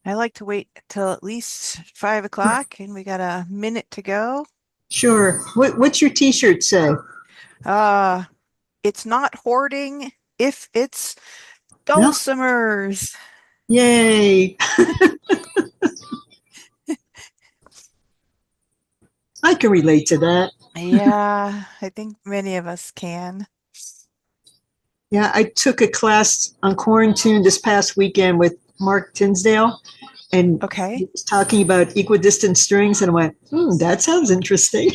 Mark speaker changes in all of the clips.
Speaker 1: I like to wait till at least 5 o'clock, and we got a minute to go.
Speaker 2: Sure. What's your T-shirt say?
Speaker 1: Uh, it's not hoarding if it's
Speaker 2: No.
Speaker 1: dulcimers.
Speaker 2: Yay. I can relate to that.
Speaker 1: Yeah, I think many of us can.
Speaker 2: Yeah, I took a class on quarantine this past weekend with Mark Tinsdale, and he
Speaker 1: Okay.
Speaker 2: was talking about equidistant strings, and I went, that sounds interesting.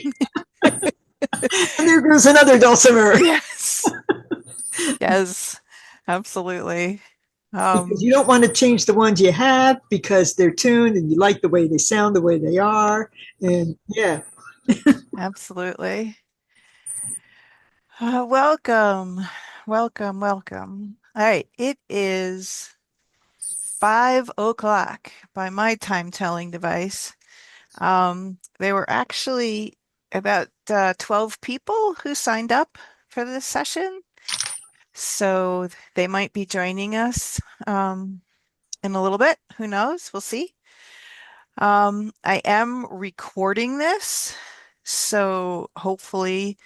Speaker 2: And there goes another dulcimer.
Speaker 1: Yes. Yes, absolutely.
Speaker 2: Because
Speaker 1: Um,
Speaker 2: you don't want to change the ones you have because they're tuned and you like the way they sound, the way they are. And yeah,
Speaker 1: Absolutely. Welcome. Welcome, welcome. All right, it is 5 o'clock by my time telling device. There were actually about 12 people who signed up for this session, so they might be joining us in a little bit. Who knows? We'll see. I am recording this, so hopefully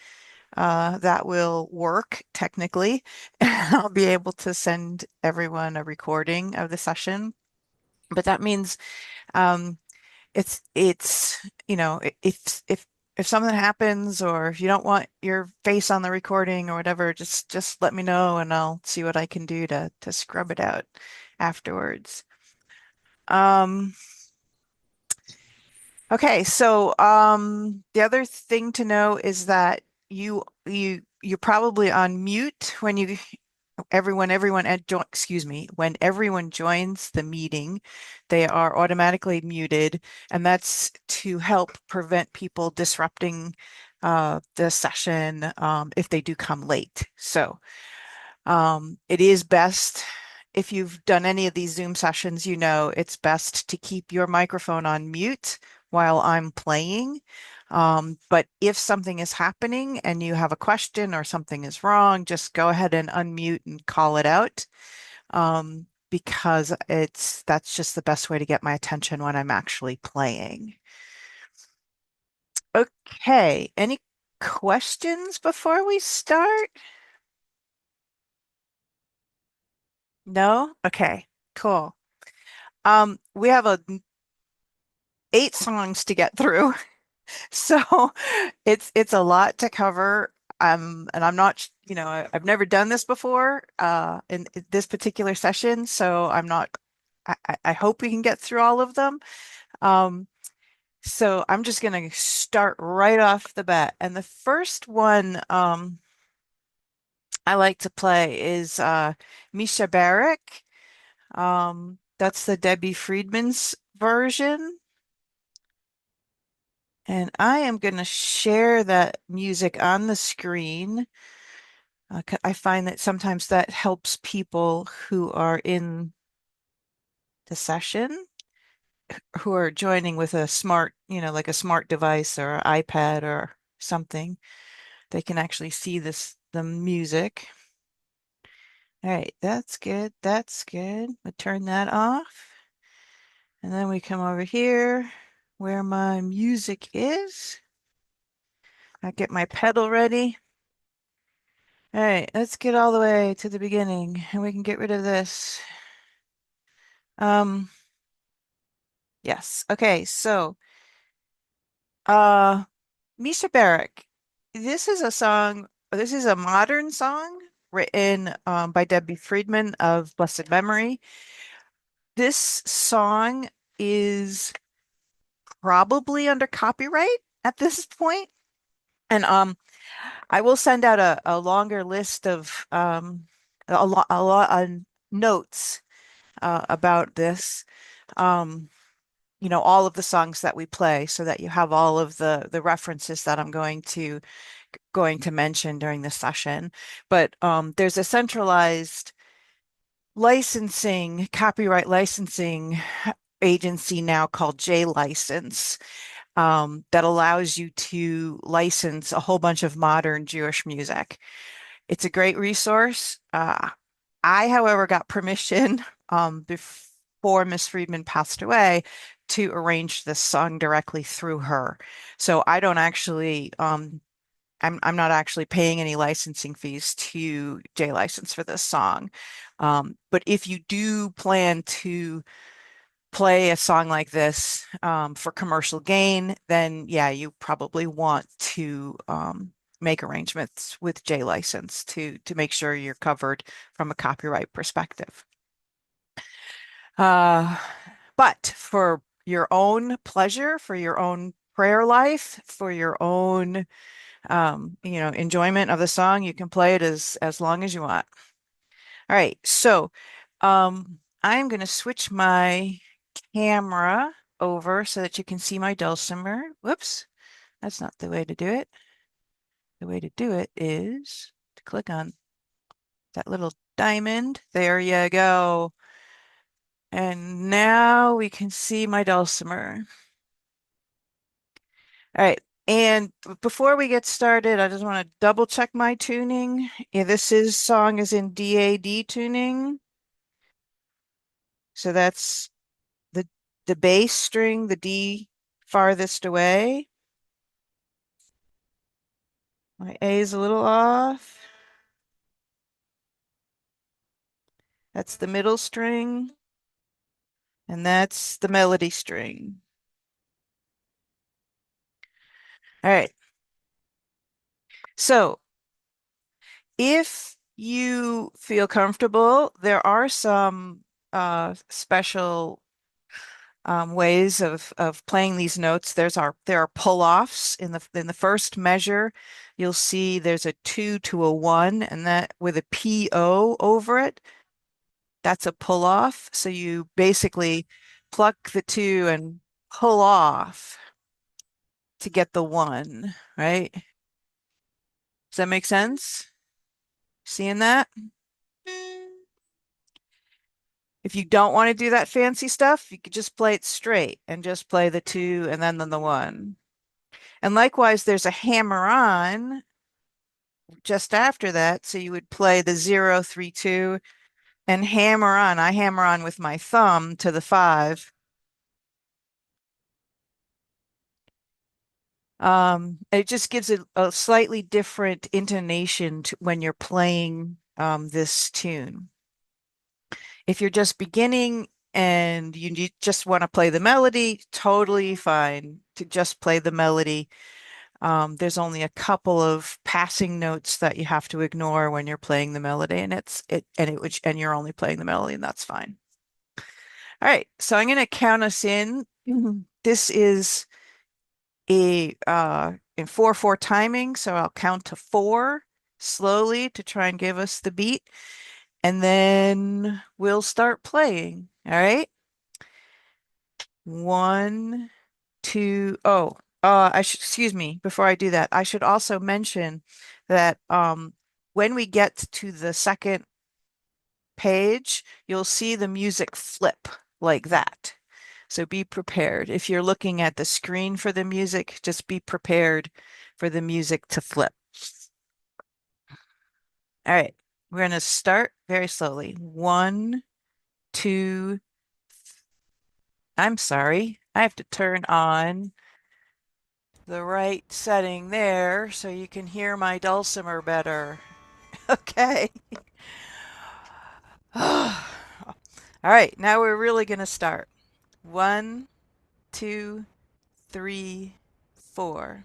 Speaker 1: that will work technically. I'll be able to send everyone a recording of the session. But that means um, if something happens or if you don't want your face on the recording or whatever, just let me know and I'll see what I can do to scrub it out afterwards. Um, okay, so the other thing to know is that you're probably on mute when you everyone excuse me, when everyone joins the meeting, they are automatically muted, and that's to help prevent people disrupting the session if they do come late. So it is best if you've done any of these Zoom sessions, you know it's best to keep your microphone on mute while I'm playing. But if something is happening and you have a question or something is wrong, just go ahead and unmute and call it out. Because that's just the best way to get my attention when I'm actually playing. Okay, any questions before we start? No? Okay, cool. We have 8 songs to get through. So it's a lot to cover. And I'm not, I've never done this before in this particular session, so I'm not, I hope we can get through all of them. Um, so I'm just going to start right off the bat. And the first one I like to play is Shebeirach. That's the Debbie Friedman's version. And I am going to share that music on the screen. I find that sometimes that helps people who are in the session, who are joining with a smart, like a smart device or an iPad or something. They can actually see the music. All right, that's good. That's good. We'll turn that off. And then we come over here where my music is. I get my pedal ready. All right, let's get all the way to the beginning and we can get rid of this. Um, yes. Okay, so uh Misha Barak. This is a modern song written by Debbie Friedman of blessed memory. This song is probably under copyright at this point. And I will send out a longer list of a lot of notes about this. Um, all of the songs that we play so that you have all of the references that I'm going to mention during the session. But there's a centralized copyright licensing agency now called J License that allows you to license a whole bunch of modern Jewish music. It's a great resource. I, however, got permission before Miss Friedman passed away to arrange this song directly through her. So I don't actually I'm not actually paying any licensing fees to J License for this song. But if you do plan to play a song like this for commercial gain, then yeah, you probably want to make arrangements with J License to make sure you're covered from a copyright perspective. Uh, but for your own pleasure, for your own prayer life, for your own enjoyment of the song, you can play it as long as you want. All right, so I'm going to switch my camera over so that you can see my dulcimer. Whoops, that's not the way to do it. The way to do it is to click on that little diamond. There you go. And now we can see my dulcimer. All right. And before we get started, I just want to double check my tuning. Yeah, song is in DAD tuning. So that's the bass string, the D farthest away. My A is a little off. That's the middle string. And that's the melody string. All right. So if you feel comfortable, there are some special ways of playing these notes. There are pull-offs in the first measure. You'll see there's a 2 to a 1, and that with a PO over it, that's a pull-off. So you basically pluck the 2 and pull off to get the 1, right? Does that make sense? Seeing that? If you don't want to do that fancy stuff, you could just play it straight and just play the 2 and then the 1. And likewise, there's a hammer on just after that. So you would play the 0, 3, 2 and hammer on. I hammer on with my thumb to the 5. It just gives it a slightly different intonation when you're playing this tune. If you're just beginning and just want to play the melody, totally fine to just play the melody. There's only a couple of passing notes that you have to ignore when you're playing the melody, and you're only playing the melody, and that's fine. All right, so I'm going to count us in. This is a in 4/4 timing, so I'll count to 4 slowly to try and give us the beat, and then we'll start playing. All right. 1, 2, oh, excuse me, before I do that, I should also mention that when we get to the second page, you'll see the music flip like that. So be prepared. If you're looking at the screen for the music, just be prepared for the music to flip. All right, we're going to start very slowly. 1, 2, I'm sorry, I have to turn on the right setting there so you can hear my dulcimer better. Okay. All right, now we're really going to start. 1, 2, 3, 4.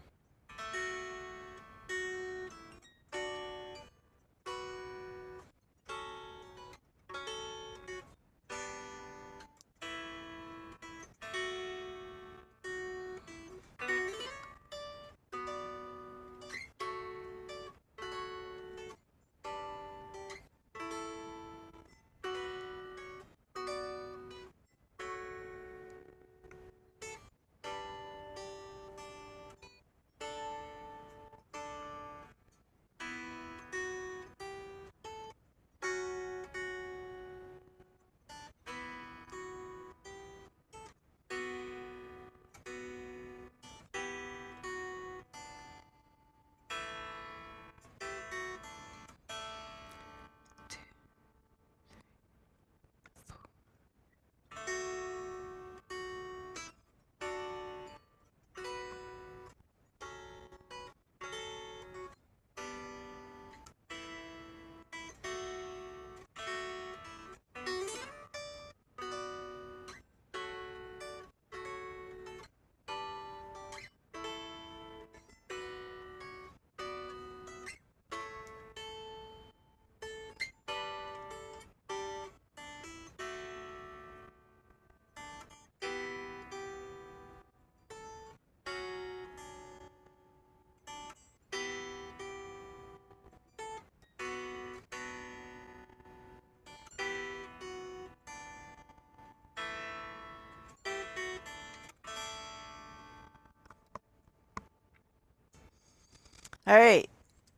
Speaker 1: All right.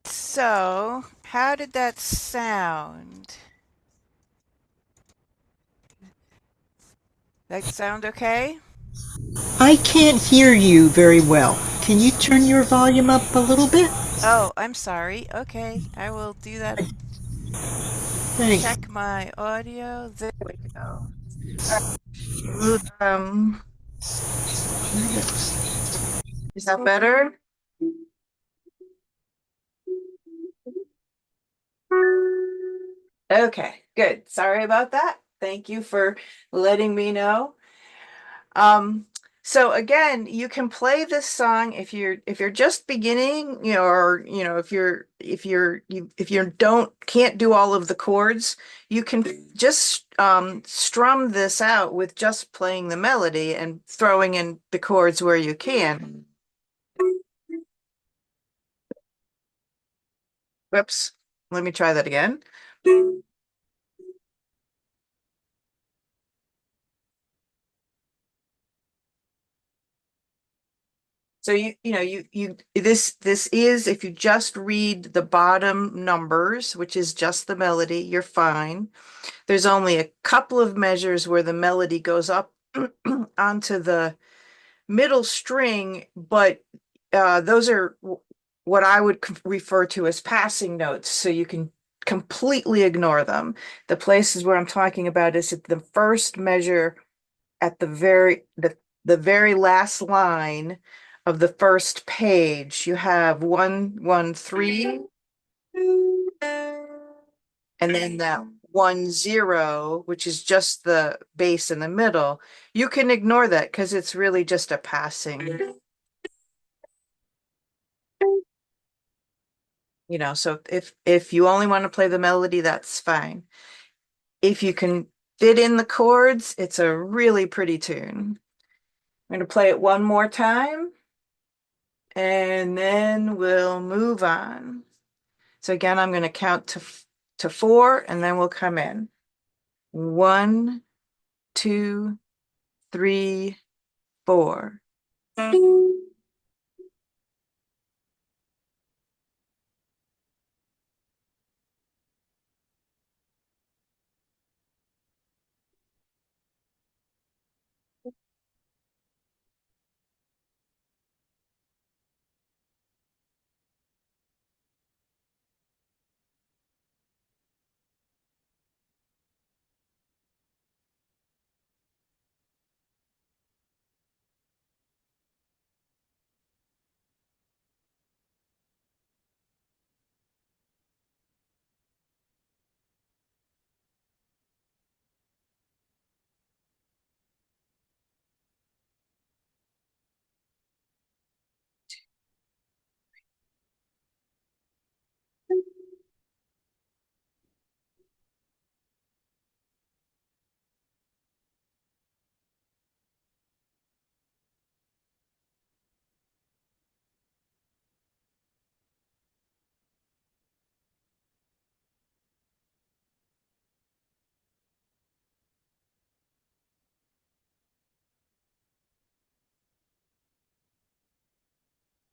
Speaker 1: So, how did that sound? That sound okay?
Speaker 2: I can't hear you very well. Can you turn your volume up a little bit?
Speaker 1: Oh, I'm sorry. Okay, I will do that.
Speaker 2: Thanks.
Speaker 1: Check my audio. There we go. All right. Is that better? Okay, good. Sorry about that. Thank you for letting me know. Um, so again, you can play this song if you're just beginning, or if you don't can't do all of the chords, you can just strum this out with just playing the melody and throwing in the chords where you can. Whoops. Let me try that again. So this is if you just read the bottom numbers, which is just the melody, you're fine. There's only a couple of measures where the melody goes up onto the middle string, but those are what I would refer to as passing notes, so you can completely ignore them. The places where I'm talking about is at the first measure at the very last line of the first page. You have 1 1 3, and then that 1 0, which is just the bass in the middle. You can ignore that because it's really just a passing. So if you only want to play the melody, that's fine. If you can fit in the chords, it's a really pretty tune. I'm going to play it one more time and then we'll move on. So again, I'm going to count to 4 and then we'll come in. 1, 2, 3, 4.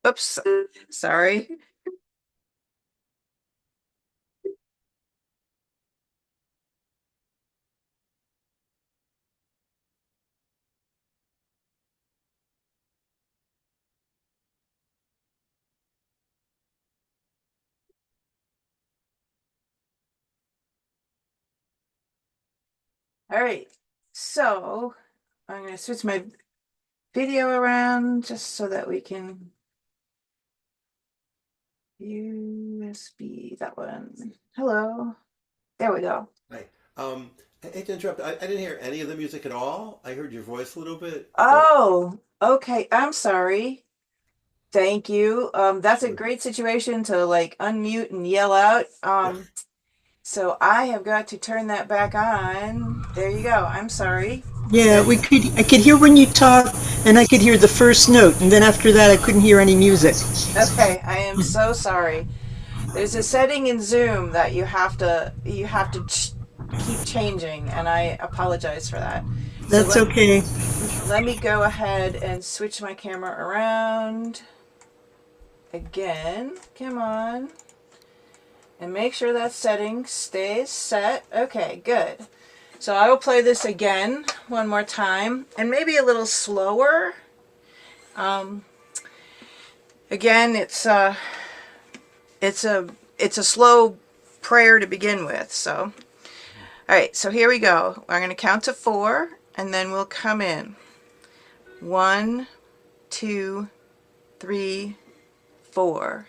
Speaker 1: Oops, sorry. All right, so I'm going to switch my video around just so that we can USB that one. Hello. There we go.
Speaker 3: Hi. I hate to interrupt. I didn't hear any of the music at all. I heard your voice a little bit, but
Speaker 1: Oh, okay. I'm sorry. Thank you. That's a
Speaker 3: sure.
Speaker 1: great situation to like unmute and yell out.
Speaker 3: Yeah.
Speaker 1: So I have got to turn that back on. There you go. I'm sorry.
Speaker 2: Yeah,
Speaker 1: That,
Speaker 2: we could. I could hear when you talk, and I could hear the first note, and then after that, I couldn't hear any music.
Speaker 1: okay, I am so sorry. There's a setting in Zoom that you have to keep changing, and I apologize for that. So
Speaker 2: That's okay.
Speaker 1: let me go ahead and switch my camera around. again. Come on. And make sure that setting stays set. Okay, good. So I will play this again one more time, and maybe a little slower. Again, it's a slow prayer to begin with. So, all right. So here we go. I'm going to count to 4, and then we'll come in. 1, 2, 3, 4.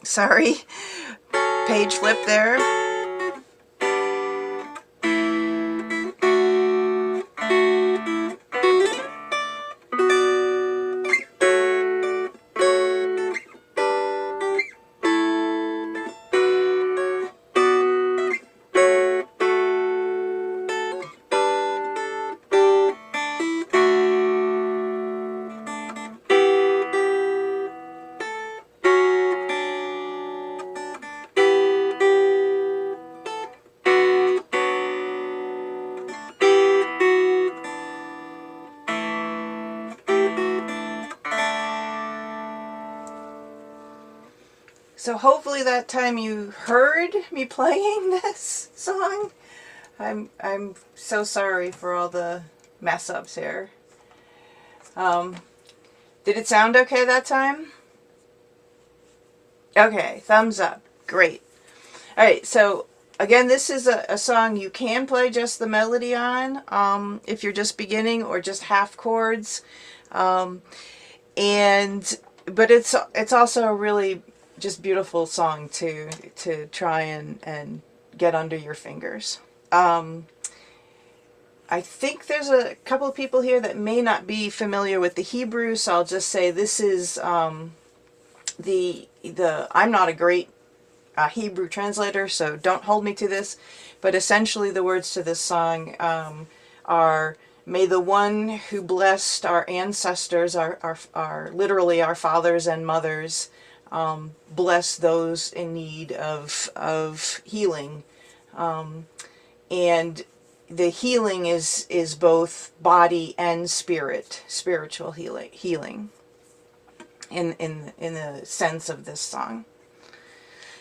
Speaker 1: Sorry, page flip there. So hopefully that time you heard me playing this song. I'm so sorry for all the mess ups here. Did it sound okay that time? Okay, thumbs up. Great. All right, so again, this is a song you can play just the melody on if you're just beginning or just half chords. But it's also a really just beautiful song to try and get under your fingers. I think there's a couple of people here that may not be familiar with the Hebrew, so I'll just say this is I'm not a great Hebrew translator, so don't hold me to this, but essentially the words to this song are, may the one who blessed our ancestors, our literally our fathers and mothers, bless those in need of healing. And the healing is both body and spiritual healing in the sense of this song.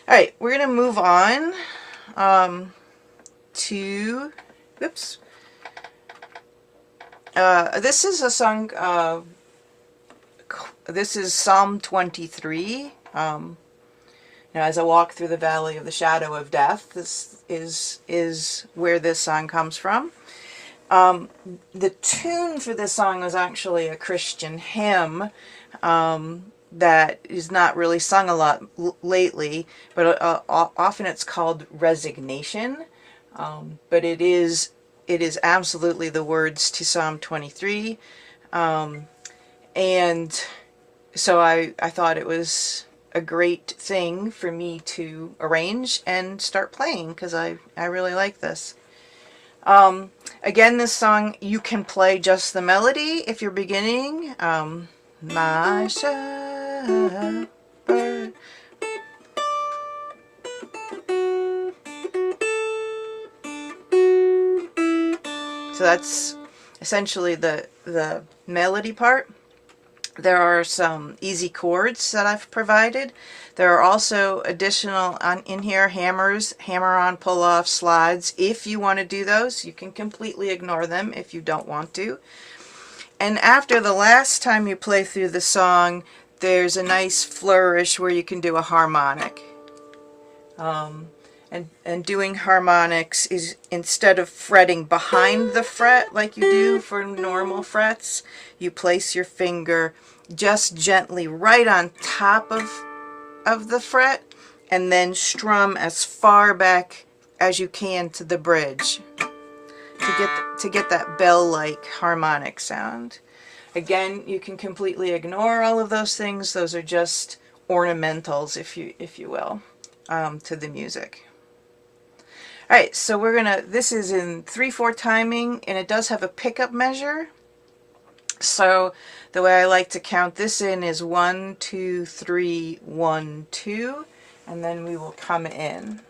Speaker 1: All right, we're going to move on to, oops. This is a song, this is Psalm 23. As I walk through the valley of the shadow of death, this is where this song comes from. The tune for this song was actually a Christian hymn that is not really sung a lot lately, but often it's called Resignation. But it is absolutely the words to Psalm 23. And so I thought it was a great thing for me to arrange and start playing because I really like this. Again, this song, you can play just the melody if you're beginning. My shepherd. So that's essentially the melody part. There are some easy chords that I've provided. There are also additional in here hammer-on, pull-off, slides. If you want to do those, you can completely ignore them if you don't want to. And after the last time you play through the song, there's a nice flourish where you can do a harmonic. And doing harmonics is, instead of fretting behind the fret like you do for normal frets, you place your finger just gently right on top of the fret and then strum as far back as you can to the bridge to get that bell-like harmonic sound. Again, you can completely ignore all of those things. Those are just ornamentals, if you will, to the music. All right, so this is in 3/4 timing, and it does have a pickup measure. So the way I like to count this in is 1, 2, 3, 1, 2, and then we will come in.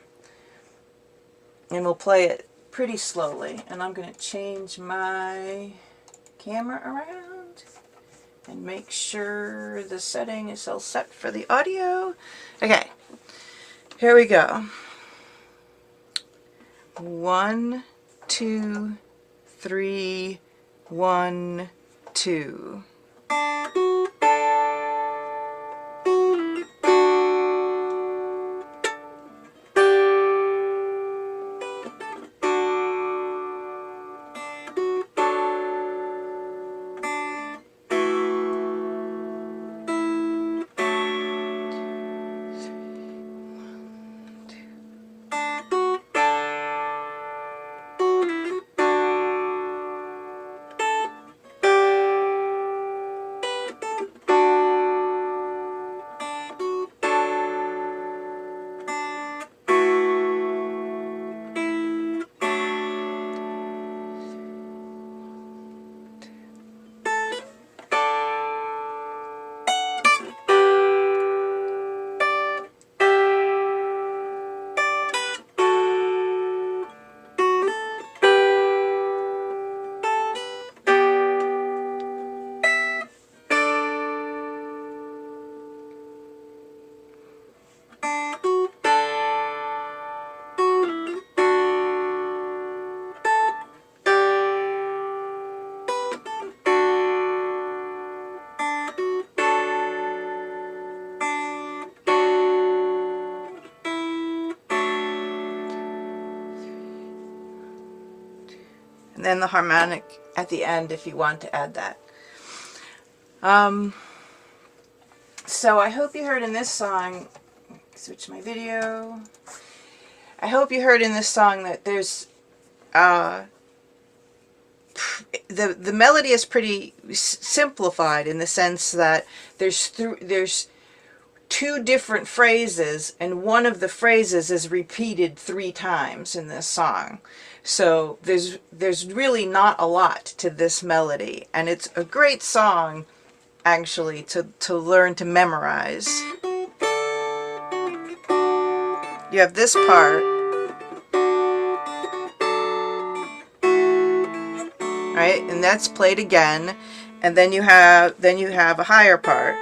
Speaker 1: And we'll play it pretty slowly. And I'm going to change my camera around and make sure the setting is all set for the audio. Okay, here we go. 1, 2, 3, 1, 2. And then the harmonic at the end if you want to add that. So I hope you heard in this song, switch my video. I hope you heard in this song that there's the melody is pretty simplified in the sense that there's 2 different phrases, and one of the phrases is repeated 3 times in this song. So there's really not a lot to this melody, and it's a great song actually to learn to memorize. You have this part, right? And that's played again, and then you have a higher part.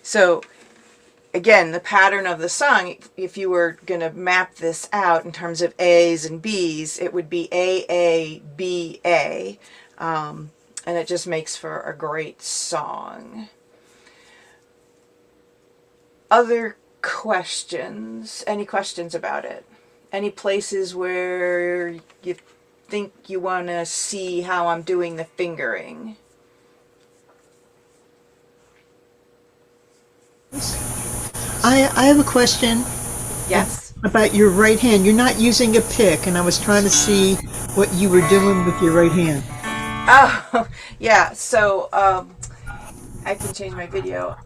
Speaker 1: So again, the pattern of the song, if you were going to map this out in terms of A's and B's, it would be A, A, B, A. And it just makes for a great song. Other questions? Any questions about it? Any places where you think you want to see how I'm doing the fingering?
Speaker 2: I have a question.
Speaker 1: Yes.
Speaker 2: About your right hand. You're not using a pick, and I was trying to see what you were doing with your right hand.
Speaker 1: Oh, yeah. So I can change my video.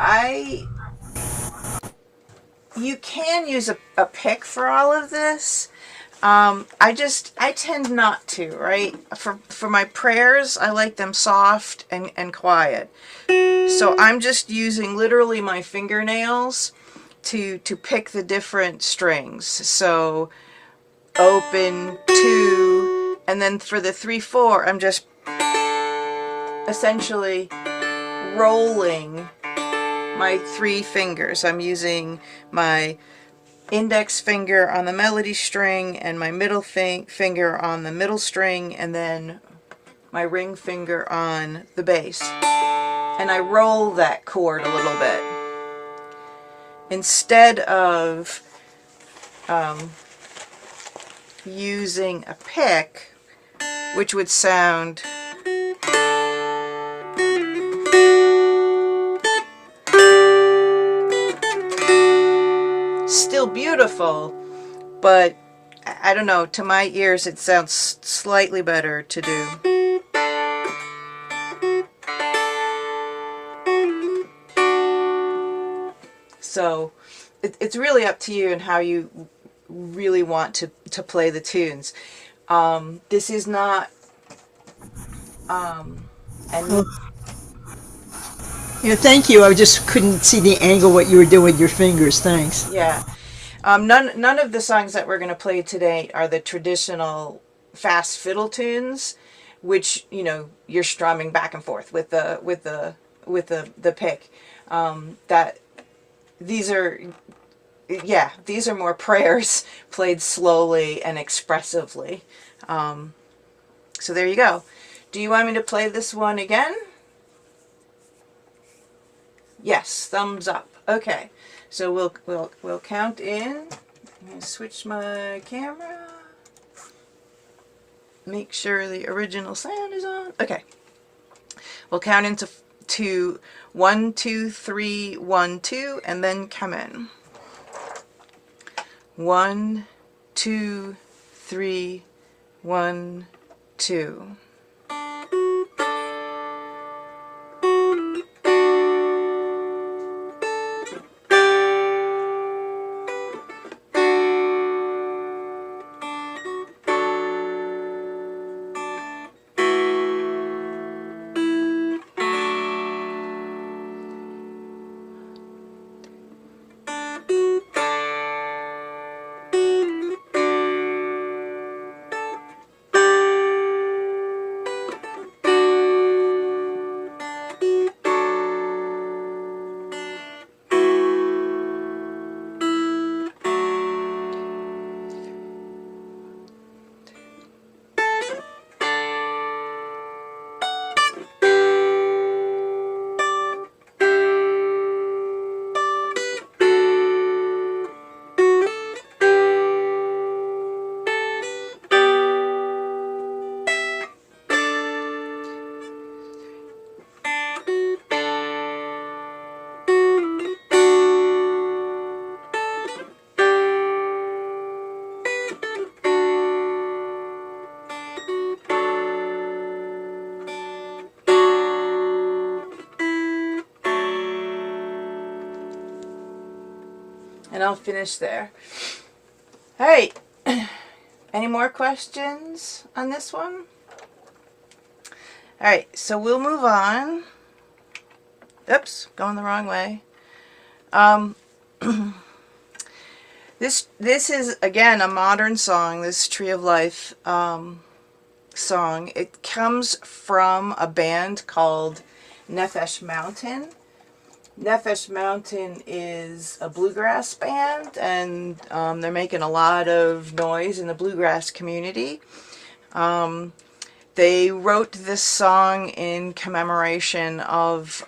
Speaker 1: You can use a pick for all of this. I tend not to, right? For my prayers, I like them soft and quiet. So I'm just using literally my fingernails to pick the different strings. So open, 2, and then for the 3, 4, I'm just essentially rolling my 3 fingers. I'm using my index finger on the melody string and my middle finger on the middle string, and then my ring finger on the bass. And I roll that chord a little bit. Instead of using a pick, which would sound still beautiful, but I don't know, to my ears it sounds slightly better to do. So it's really up to you and how you really want to play the tunes. This is not and
Speaker 2: Yeah, thank you. I just couldn't see the angle what you were doing with your fingers. Thanks.
Speaker 1: yeah. None of the songs that we're going to play today are the traditional fast fiddle tunes, which, you know, you're strumming back and forth with the pick. That these are, yeah, these are more prayers played slowly and expressively. So there you go. Do you want me to play this one again? Yes, thumbs up. Okay. So we'll count in. I'm going to switch my camera. Make sure the original sound is on. Okay. We'll count into 1, 2, 3, 1, 2, and then come in. 1, 2, 3, 1, 2. And I'll finish there. All right. Any more questions on this one? All right, so we'll move on. Oops, going the wrong way. This is, again, a modern song, this Tree of Life song. It comes from a band called Nefesh Mountain. Nefesh Mountain is a bluegrass band, and they're making a lot of noise in the bluegrass community. They wrote this song in commemoration of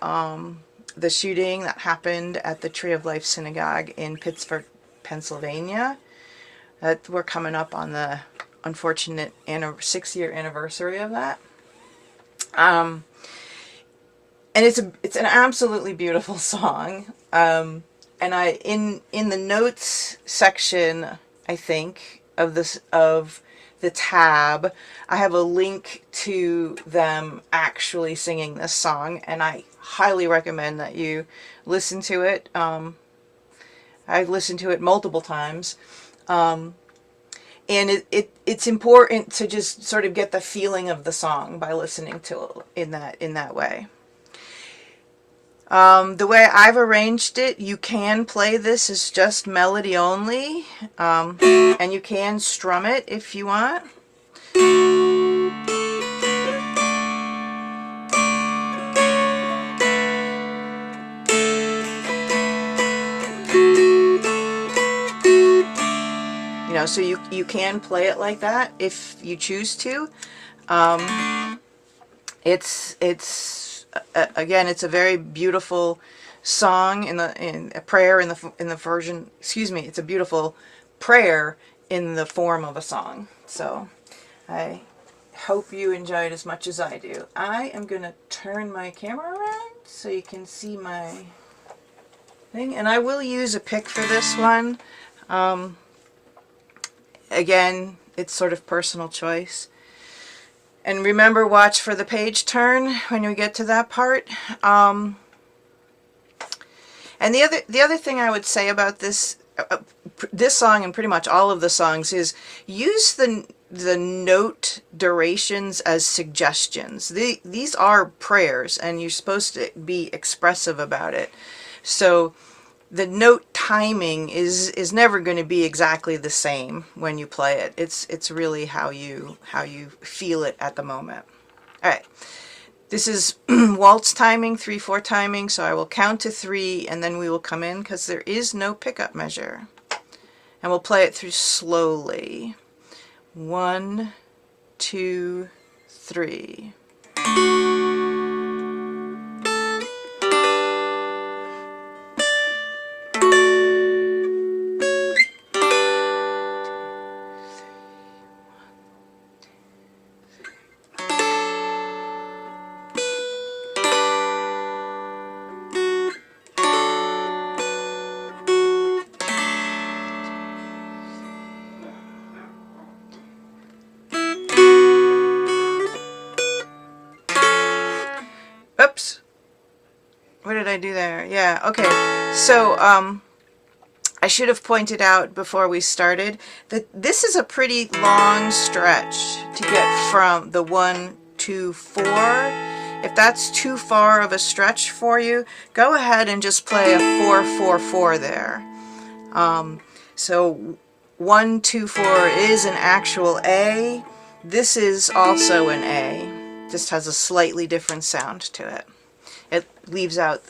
Speaker 1: the shooting that happened at the Tree of Life Synagogue in Pittsburgh, Pennsylvania. We're coming up on the unfortunate 6-year anniversary of that. And it's an absolutely beautiful song. And I in the notes section, I think, of the tab, I have a link to them actually singing this song, and I highly recommend that you listen to it. I've listened to it multiple times. And it's important to just sort of get the feeling of the song by listening to it in that way. The way I've arranged it, you can play this as just melody only, and you can strum it if you want. so you can play it like that if you choose to. It's again, it's a very beautiful song in a prayer in the version. Excuse me, it's a beautiful prayer in the form of a song. So I hope you enjoy it as much as I do. I am gonna turn my camera around so you can see my thing, and I will use a pick for this one. Again, it's sort of personal choice. And remember, watch for the page turn when we get to that part. And the other thing I would say about this this song and pretty much all of the songs is use the note durations as suggestions. These are prayers, and you're supposed to be expressive about it. So the note timing is never going to be exactly the same when you play it. It's really how you feel it at the moment. All right. This is waltz timing, 3/4 timing, so I will count to 3 and then we will come in because there is no pickup measure. And we'll play it through slowly. 1, 2, 3. Oops. What did I do there? Yeah, okay. So, I should have pointed out before we started that this is a pretty long stretch to get from the 1, 2, 4. If that's too far of a stretch for you, go ahead and just play a 4, 4, 4 there. So 1, 2, 4 is an actual A. This is also an A. Just has a slightly different sound to it. It leaves out,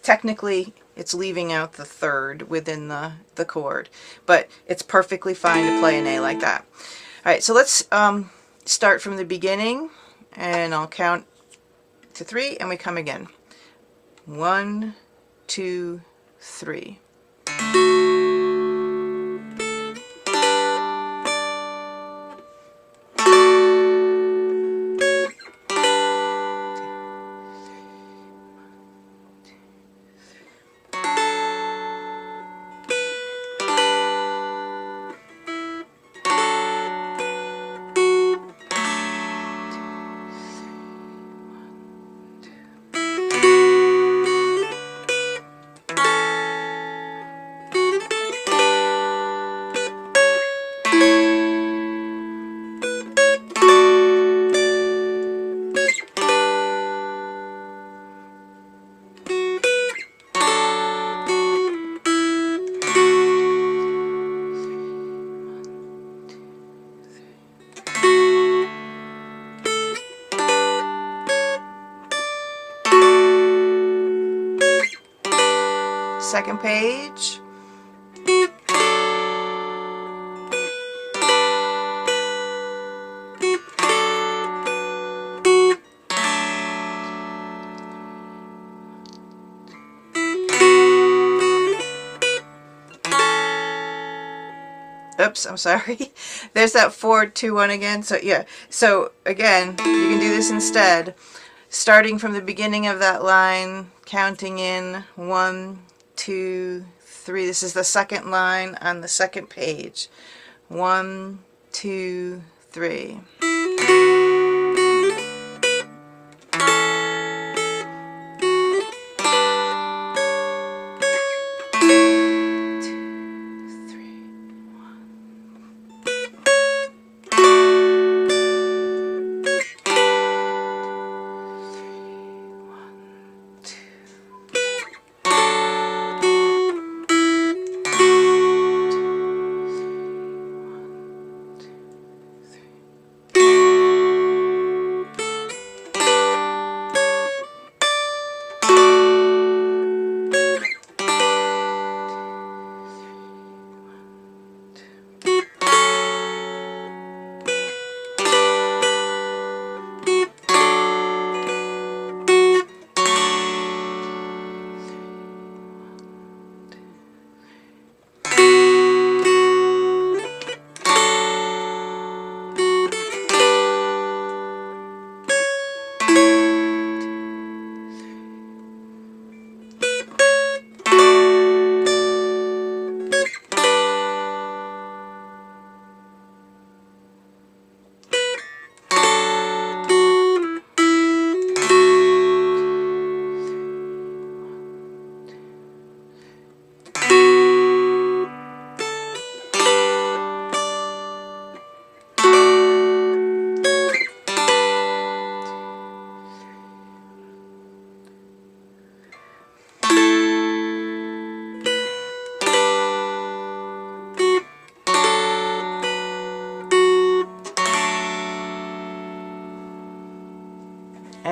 Speaker 1: technically, it's leaving out the third within the chord, but it's perfectly fine to play an A like that. All right, so let's start from the beginning, and I'll count to 3, and we come again. 1, 2, 3. Second page. Oops, I'm sorry. There's that 4, 2, 1 again. So yeah. So again, you can do this instead. Starting from the beginning of that line, counting in 1, 2, 3. This is the second line on the second page. 1, 2, 3.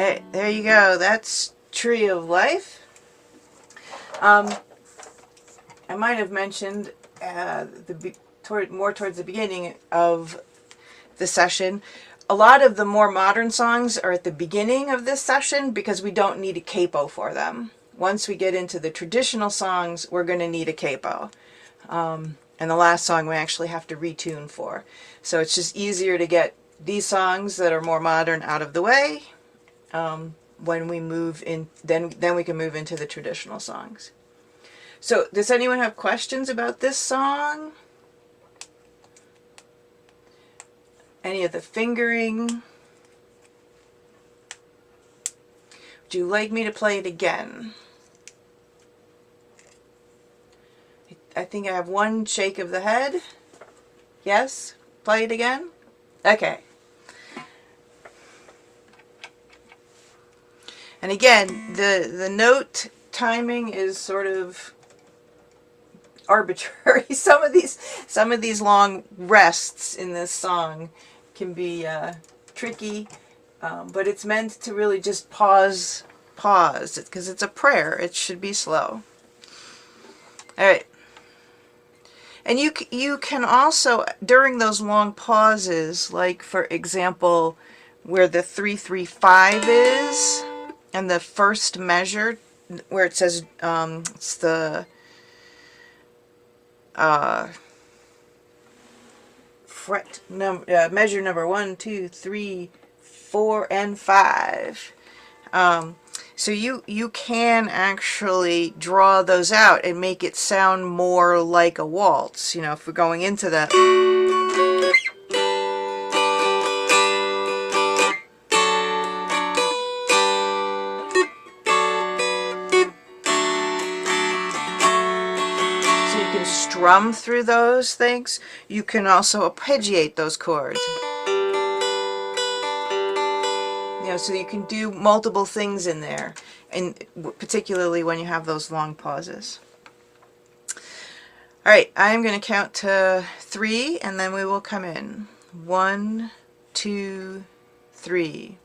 Speaker 1: right, there you go. That's Tree of Life. I might have mentioned towards the beginning of the session. A lot of the more modern songs are at the beginning of this session because we don't need a capo for them. Once we get into the traditional songs, we're going to need a capo. And the last song we actually have to retune for. So it's just easier to get these songs that are more modern out of the way when we move in. Then we can move into the traditional songs. So does anyone have questions about this song? Any of the fingering? Would you like me to play it again? I think I have one shake of the head. Yes? Play it again? Okay. And again, the note timing is sort of arbitrary. Some of these long rests in this song can be tricky, but it's meant to really just pause because it's a prayer. It should be slow. All right. And you can also, during those long pauses, like for example, where the 3-3-5 is, and the first measure, where it says it's the fret number, measure number 1, 2, 3, 4, and 5. So you can actually draw those out and make it sound more like a waltz. You know, if we're going into that. So you can strum through those things. You can also arpeggiate those chords. You know, so you can do multiple things in there, and particularly when you have those long pauses. All right, I'm going to count to 3, and then we will come in. 1, 2, 3.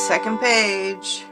Speaker 1: Second page.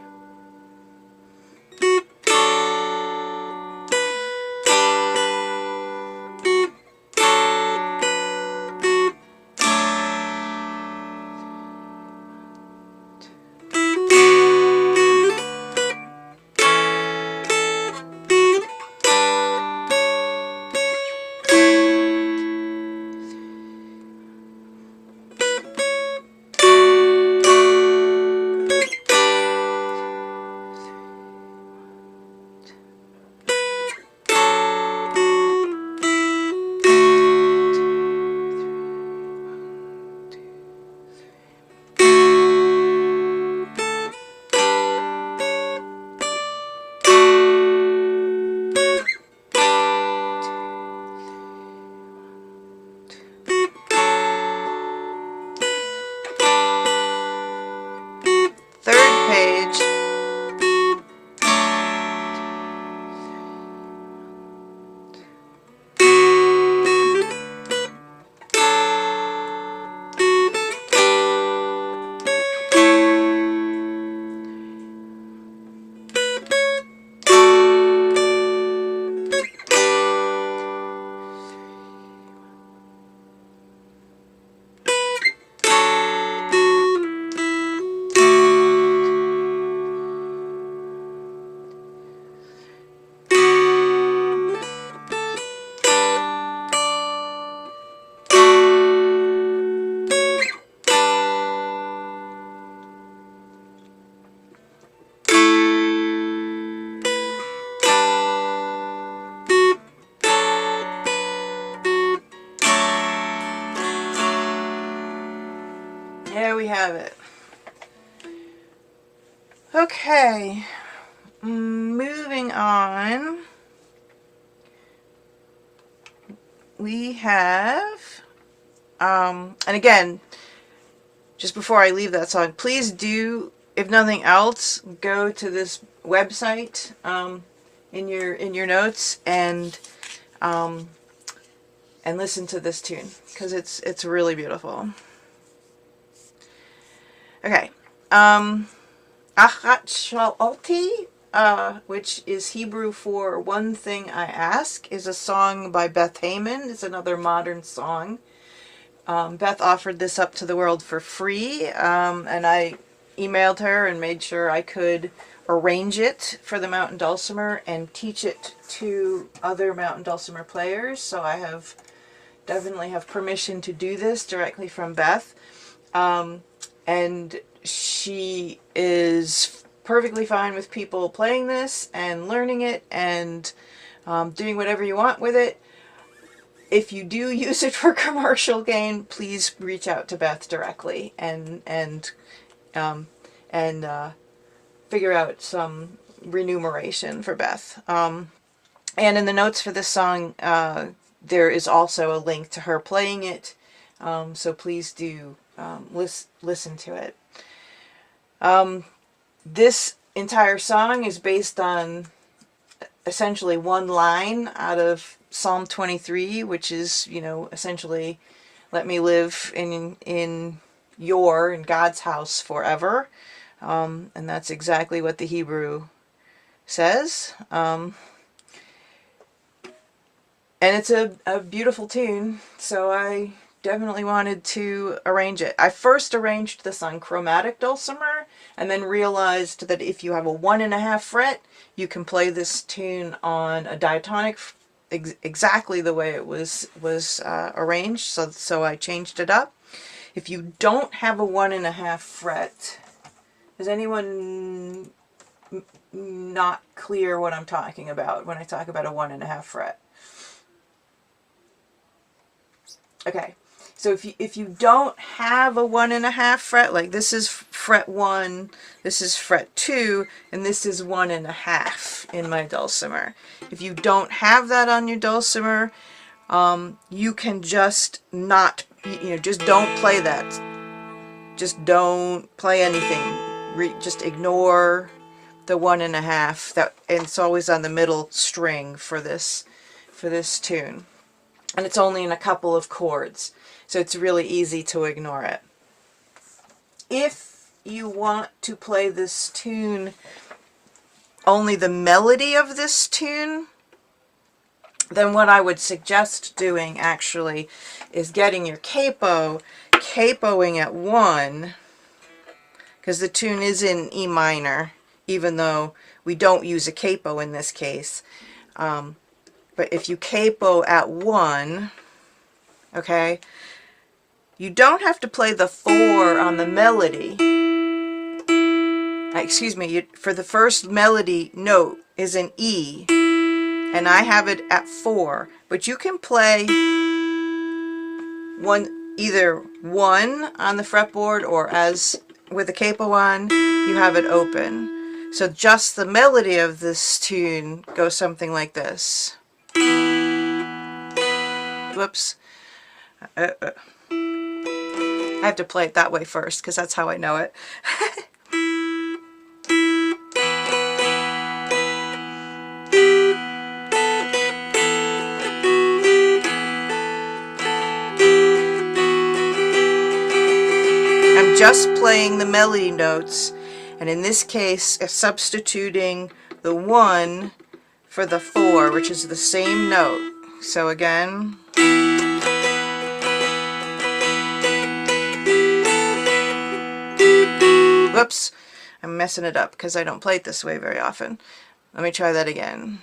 Speaker 1: There we have it. Okay, moving on. We have, and again, just before I leave that song, please do, if nothing else, go to this website in your notes and listen to this tune, because it's really beautiful. Okay, Achat Sha-alti, which is Hebrew for One Thing I Ask, is a song by Beth Hamon. It's another modern song. Beth offered this up to the world for free, and I emailed her and made sure I could arrange it for the Mountain Dulcimer and teach it to other Mountain Dulcimer players. So I definitely have permission to do this directly from Beth. And she is perfectly fine with people playing this and learning it and doing whatever you want with it. If you do use it for commercial gain, please reach out to Beth directly and figure out some remuneration for Beth. And in the notes for this song, there is also a link to her playing it. So please do listen to it. This entire song is based on essentially one line out of Psalm 23, which is, essentially, let me live in God's house forever. And that's exactly what the Hebrew says. And it's a beautiful tune, so I definitely wanted to arrange it. I first arranged this on chromatic dulcimer, and then realized that if you have a 1.5 fret, you can play this tune on a diatonic exactly the way it was arranged. So I changed it up. If you don't have a 1.5 fret, is anyone not clear what I'm talking about when I talk about a 1.5 fret? Okay, so if you don't have a 1.5 fret, like this is fret 1, this is fret 2, and this is 1.5 in my dulcimer. If you don't have that on your dulcimer, you can just not, just don't play that. Just don't play anything. Just ignore the 1.5. And it's always on the middle string for this tune. And it's only in a couple of chords, so it's really easy to ignore it. If you want to play this tune, only the melody of this tune, then what I would suggest doing actually is getting your capoing at 1, because the tune is in E minor, even though we don't use a capo in this case. But if you capo at 1, okay, you don't have to play the 4 on the melody. Excuse me, for the first melody note is an E, and I have it at 4. But you can play either 1 on the fretboard, or as with a capo on, you have it open. So just the melody of this tune goes something like this. Whoops. I have to play it that way first, because that's how I know it. I'm just playing the melody notes, and in this case, substituting the 1 for the 4, which is the same note. So again, whoops, I'm messing it up because I don't play it this way very often. Let me try that again.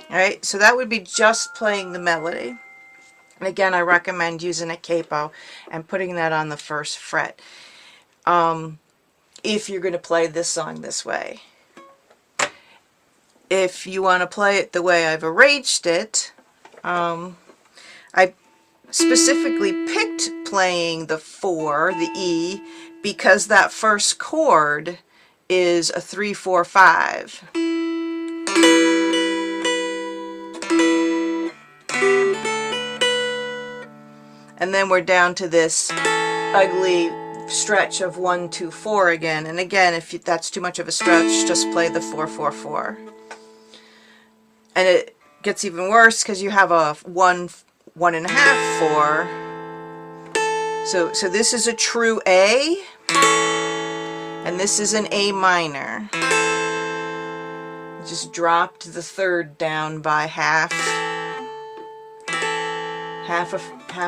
Speaker 1: Alright, so that would be just playing the melody. And again, I recommend using a capo and putting that on the first fret. if you're going to play this song this way. If you want to play it the way I've arranged it, I specifically picked playing the 4, the E, because that first chord is a 3, 4, 5. And then we're down to this ugly stretch of 1, 2, 4 again. And again, if that's too much of a stretch, just play the 4, 4, 4. And it gets even worse because you have a 1, 1.5, 4. So this is a true A, and this is an A minor. Just dropped the third down by half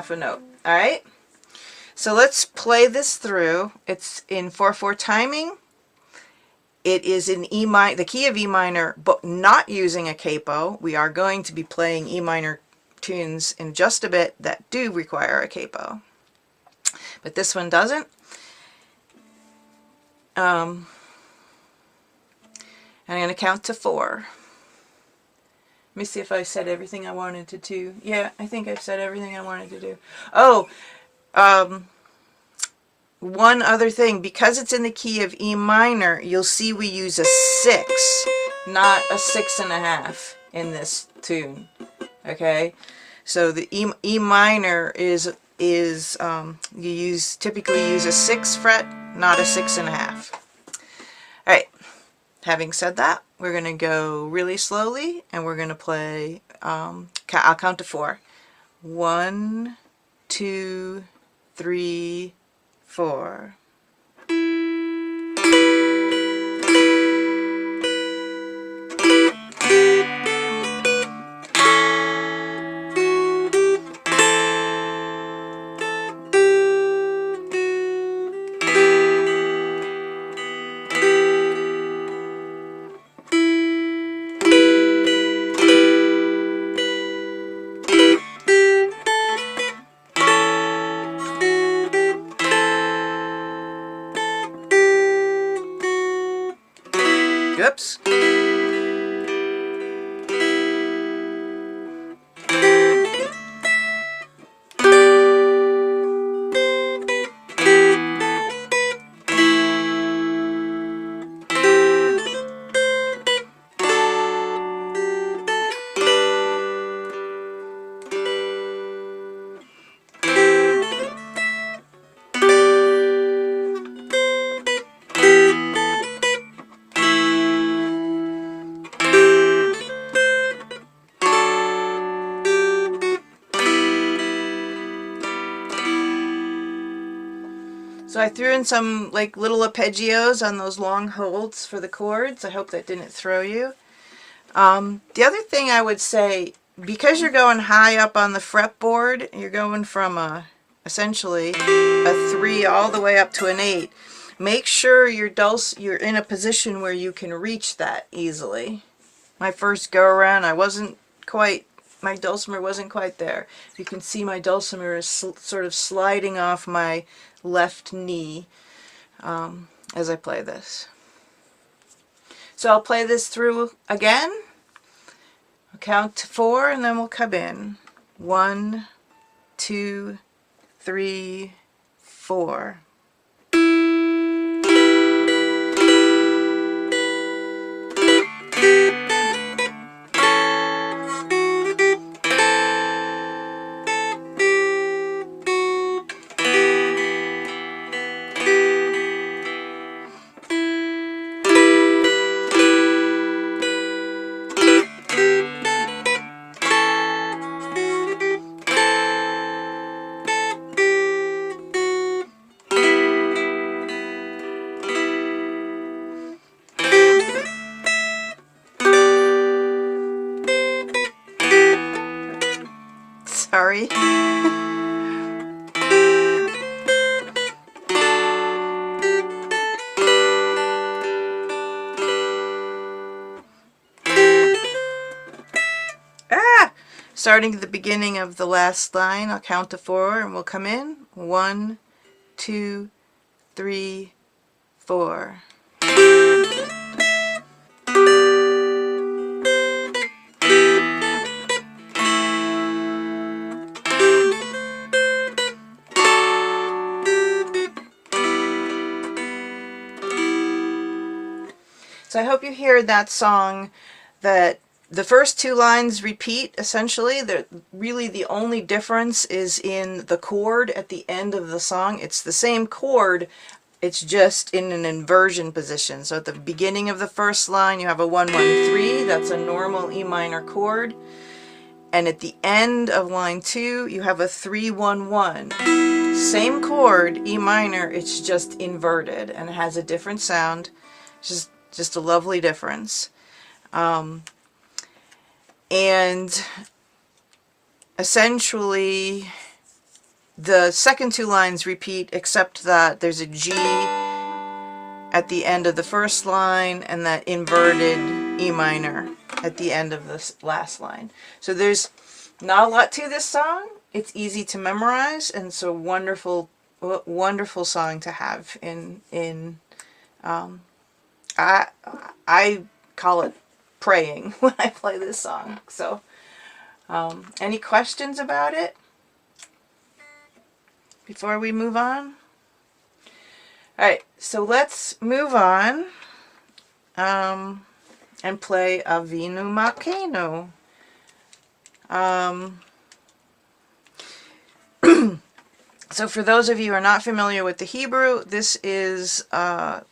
Speaker 1: a note. All right. So let's play this through. It's in 4/4 timing. It is in E minor, the key of E minor, but not using a capo. We are going to be playing E minor tunes in just a bit that do require a capo, but this one doesn't. And I'm going to count to 4. Let me see if I said everything I wanted to do. Yeah, I think I've said everything I wanted to do. Oh, one other thing, because it's in the key of E minor, you'll see we use a 6, not a 6.5 in this tune. Okay, so the E minor is you typically use a 6 fret, not a 6.5. All right. Having said that, we're going to go really slowly, and we're going to play. I'll count to 4. 1, 2, 3, 4. Oops. So I threw in some like little arpeggios on those long holds for the chords. I hope that didn't throw you. The other thing I would say, because you're going high up on the fretboard, you're going from essentially a 3 all the way up to an 8. Make sure you're in a position where you can reach that easily. My first go around, my dulcimer wasn't quite there. You can see my dulcimer is sort of sliding off my left knee as I play this. So I'll play this through again. I'll count to 4 and then we'll come in. 1, 2, 3, 4. Sorry. Starting at the beginning of the last line, I'll count to 4 and we'll come in. 1, 2, 3, 4. So I hope you hear that song, that the first 2 lines repeat essentially. Really the only difference is in the chord at the end of the song. It's the same chord, it's just in an inversion position. So at the beginning of the first line you have a 1-1-3, that's a normal E minor chord. And at the end of line 2 you have a 3-1-1. Same chord, E minor, it's just inverted and it has a different sound. Just a lovely difference. And essentially the second 2 lines repeat, except that there's a G at the end of the first line and that inverted E minor at the end of this last line. So there's not a lot to this song. It's easy to memorize, and it's a wonderful song to have in I call it praying when I play this song. So, any questions about it before we move on? Alright, so let's move on and play Avinu Malkeinu. So for those of you who are not familiar with the Hebrew, this is Avinu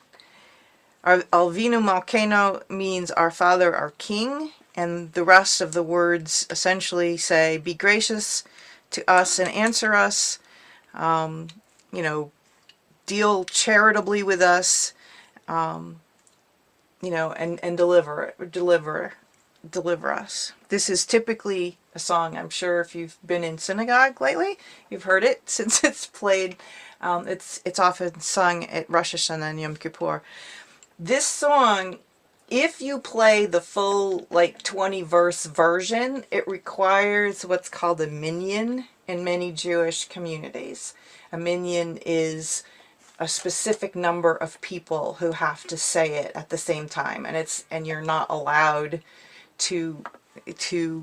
Speaker 1: Malkeinu means our Father, our King, and the rest of the words essentially say, be gracious to us and answer us, deal charitably with us, and deliver us. This is typically a song, I'm sure if you've been in synagogue lately, you've heard it since it's played. It's often sung at Rosh Hashanah and Yom Kippur. This song, if you play the full 20 verse version, it requires what's called a minyan in many Jewish communities. A minyan is a specific number of people who have to say it at the same time, and you're not allowed to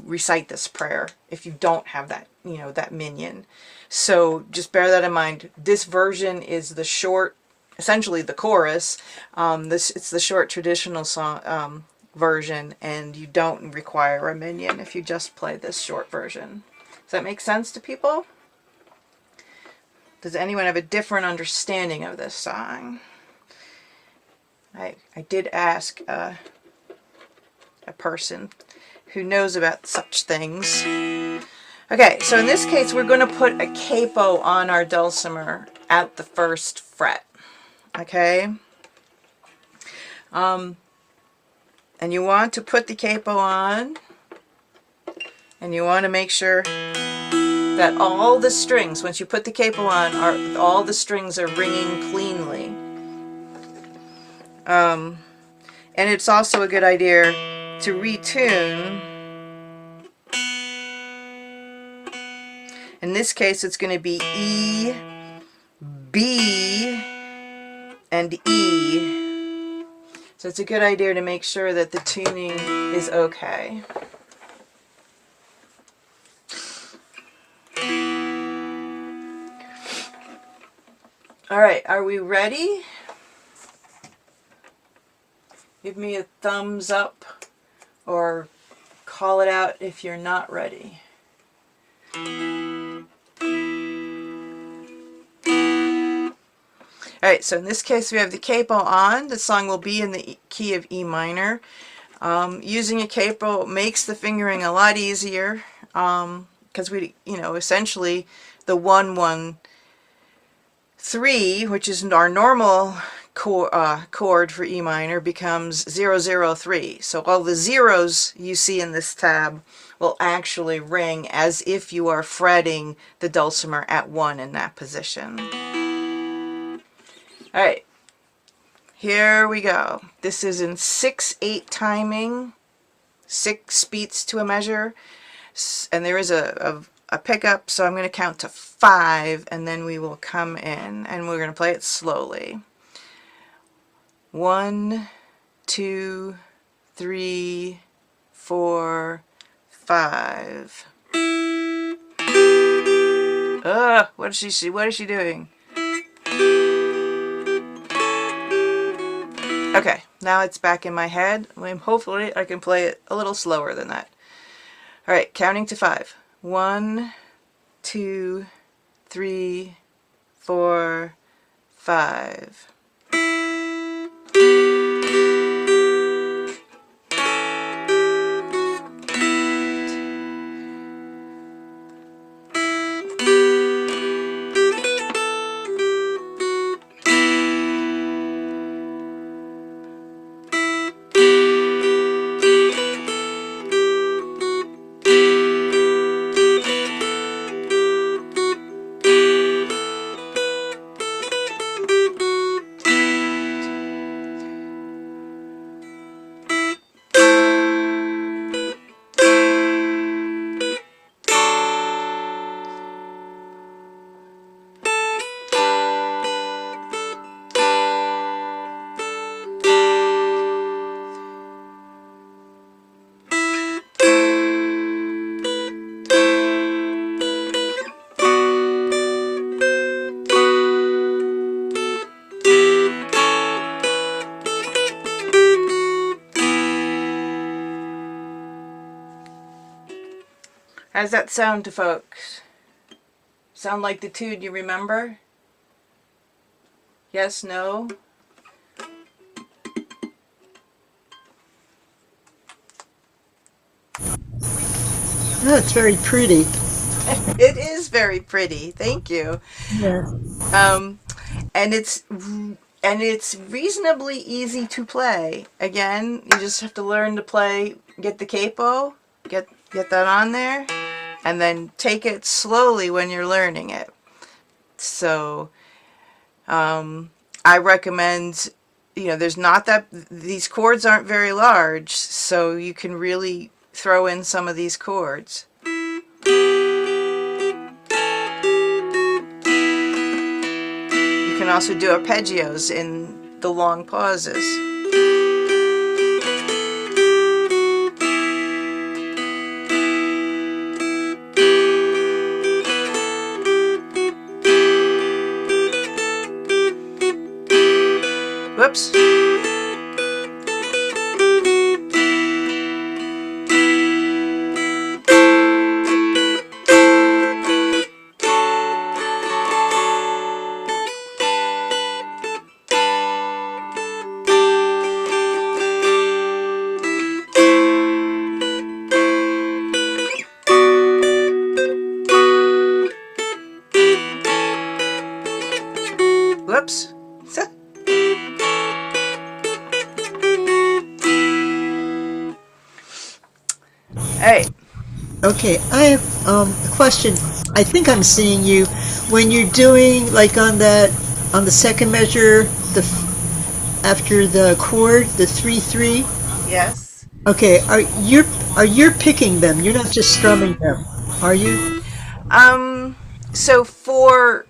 Speaker 1: recite this prayer if you don't have that that minyan. So just bear that in mind. This version is the short, essentially the chorus. It's the short traditional song version, and you don't require a minyan if you just play this short version. Does that make sense to people? Does anyone have a different understanding of this song? I did ask a person who knows about such things. Okay, so in this case we're going to put a capo on our dulcimer at the first fret. Okay, and you want to put the capo on, and you want to make sure that all the strings, once you put the capo on, all the strings are ringing cleanly. And it's also a good idea to retune. In this case, it's going to be E, B, and E. So it's a good idea to make sure that the tuning is okay. All right, are we ready? Give me a thumbs up or call it out if you're not ready. Alright, so in this case we have the capo on. The song will be in the key of E minor. Using a capo makes the fingering a lot easier because we, essentially the 1-1-3, which is our normal chord for E minor, becomes 0-0-3. So all the zeros you see in this tab will actually ring as if you are fretting the dulcimer at 1 in that position. Alright, here we go. This is in 6/8 timing, 6 beats to a measure, and there is a pickup, so I'm going to count to 5, and then we will come in, and we're going to play it slowly. 1, 2, 3, 4, 5. What is she? What is she doing? Okay, now it's back in my head. Hopefully I can play it a little slower than that. All right, counting to 5. 1, 2, 3, 4, 5. How does that sound to folks? Sound like the tune you remember? Yes, no?
Speaker 2: Oh, it's very pretty.
Speaker 1: It is very pretty. Thank you.
Speaker 2: Yeah.
Speaker 1: And it's reasonably easy to play. Again, you just have to learn to play, get the capo, get that on there, and then take it slowly when you're learning it. So I recommend, there's not that, these chords aren't very large, so you can really throw in some of these chords. You can also do arpeggios in the long pauses. Whoops. Whoops. Hey.
Speaker 2: Okay, I have a question. I think I'm seeing you when you're doing like on the second measure, after the chord, the 3/3.
Speaker 1: Yes.
Speaker 2: Okay, are you picking them? You're not just strumming them, are you?
Speaker 1: So for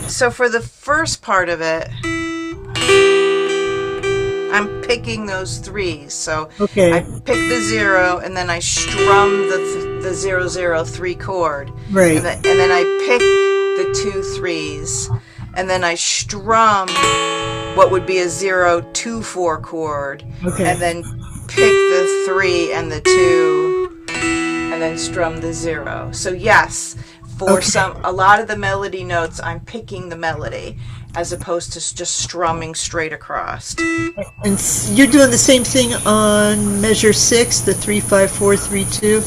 Speaker 1: the first part of it, I'm picking those 3s. So I
Speaker 2: Okay,
Speaker 1: pick the 0 and then I strum the 0 0 3 chord.
Speaker 2: right.
Speaker 1: And then I pick the 2 3s and then I strum what would be a 0 2 4 chord.
Speaker 2: Okay.
Speaker 1: And then pick the 3 and the 2 and then strum the 0. So yes, for
Speaker 2: Okay.
Speaker 1: a lot of the melody notes, I'm picking the melody as opposed to just strumming straight across.
Speaker 2: And you're doing the same thing on measure 6, the 3 5 4 3 2, the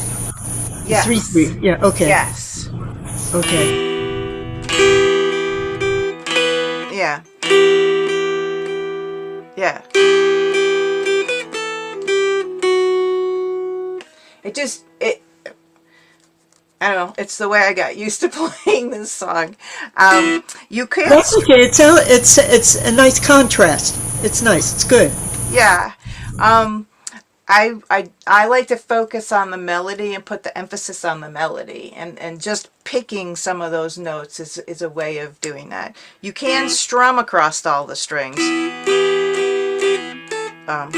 Speaker 2: 3
Speaker 1: Yes.
Speaker 2: 3. Yeah. Okay.
Speaker 1: Yes.
Speaker 2: Okay.
Speaker 1: Yeah. Yeah. I don't know. It's the way I got used to playing this song. You can't.
Speaker 2: That's okay. It's a nice contrast. It's nice. It's good.
Speaker 1: Yeah. I like to focus on the melody and put the emphasis on the melody, and just picking some of those notes is a way of doing that. You can strum across all the strings. So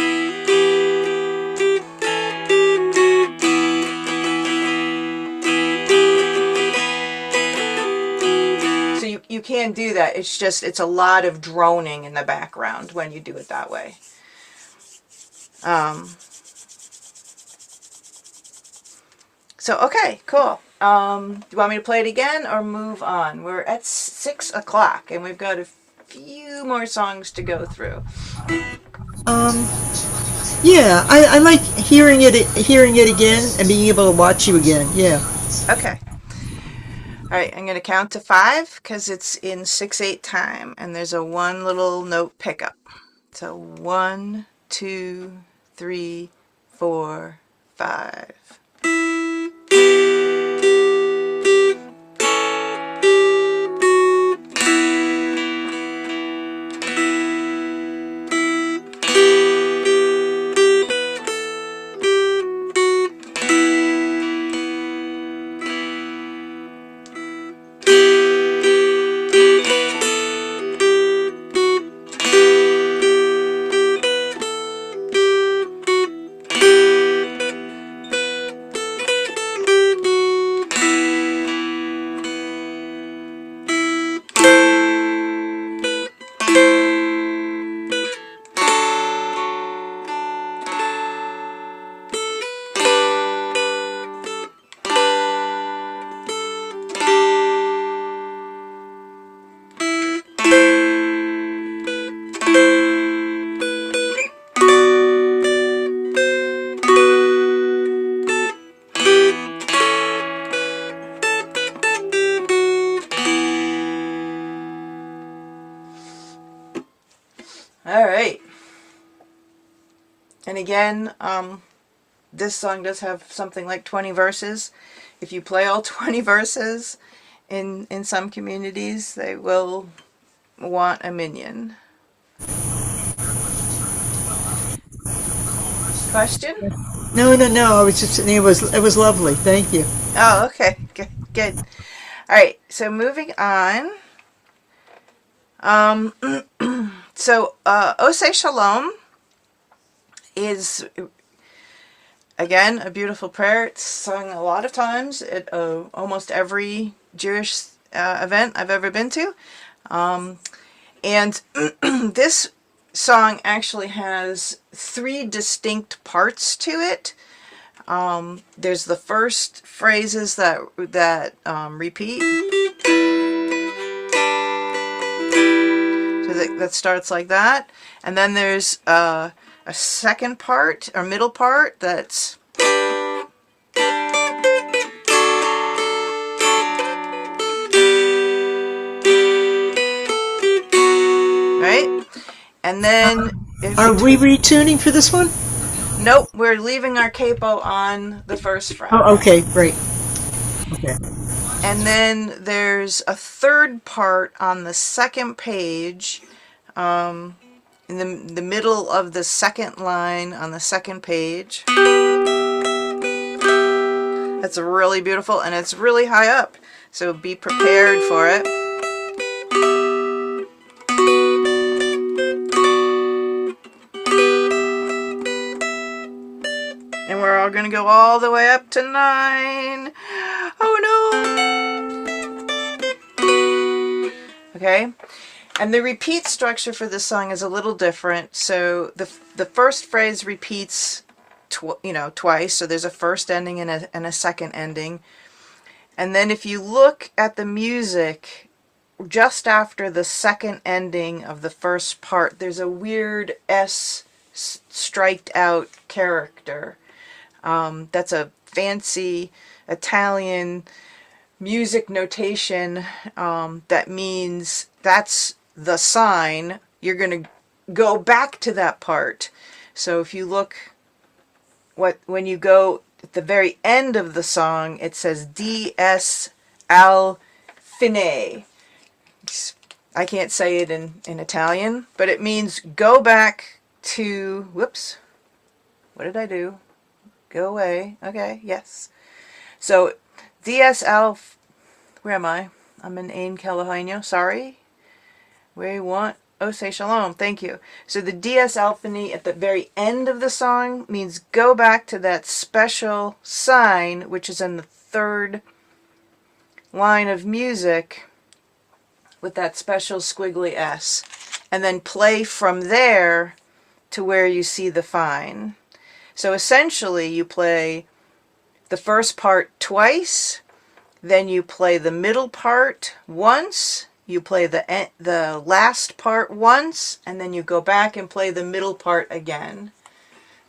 Speaker 1: you can do that. It's just, it's a lot of droning in the background when you do it that way. So, okay, cool. Do you want me to play it again or move on? We're at 6 o'clock and we've got a few more songs to go through.
Speaker 2: Yeah, I like hearing it again and being able to watch you again. Yeah.
Speaker 1: Okay. All right, I'm going to count to 5 because it's in 6/8 time, and there's a one little note pickup. So 1, 2, 3, 4, 5. All right. And again, this song does have something like 20 verses. If you play all 20 verses in some communities, they will want a minion. Question?
Speaker 2: No. I was just it was lovely. Thank you.
Speaker 1: Oh, okay. Good. All right. So moving on. Oseh Shalom is, again, a beautiful prayer. It's sung a lot of times at almost every Jewish event I've ever been to. And this song actually has 3 distinct parts to it. There's the first phrases that repeat. So that starts like that. And then there's a second part, or middle part, that's... Right? And then...
Speaker 2: Are we retuning for this one?
Speaker 1: Nope, we're leaving our capo on the first fret.
Speaker 2: Oh, okay, great. Okay.
Speaker 1: And then there's a third part on the second page, in the middle of the second line on the second page. That's really beautiful, and it's really high up, so be prepared for it. And we're all going to go all the way up to 9. Oh no! Okay? And the repeat structure for this song is a little different. So the first phrase repeats twice. So there's a first ending and a second ending. And then if you look at the music, just after the second ending of the first part, there's a weird S striked out character. That's a fancy Italian music notation that means that's the sign. You're going to go back to that part. So if you look, when you go at the very end of the song, it says D.S. al fine. I can't say it in Italian, but it means go back to, whoops, what did I do? Go away. Okay, yes. So D.S. al, where am I? I'm in Keloheinu, sorry. We want Oseh Shalom, thank you. So the dies alphany at the very end of the song means go back to that special sign, which is in the third line of music with that special squiggly S, and then play from there to where you see the fine. So essentially you play the first part twice, then you play the middle part once, you play the last part once, and then you go back and play the middle part again.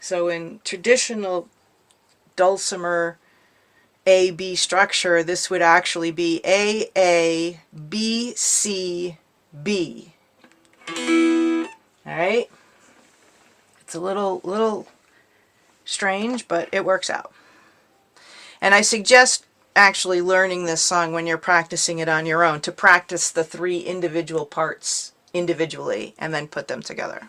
Speaker 1: So in traditional Dulcimer A-B structure, this would actually be A, B, C, B. All right? It's a little strange, but it works out. And I suggest actually learning this song when you're practicing it on your own, to practice the 3 individual parts individually and then put them together.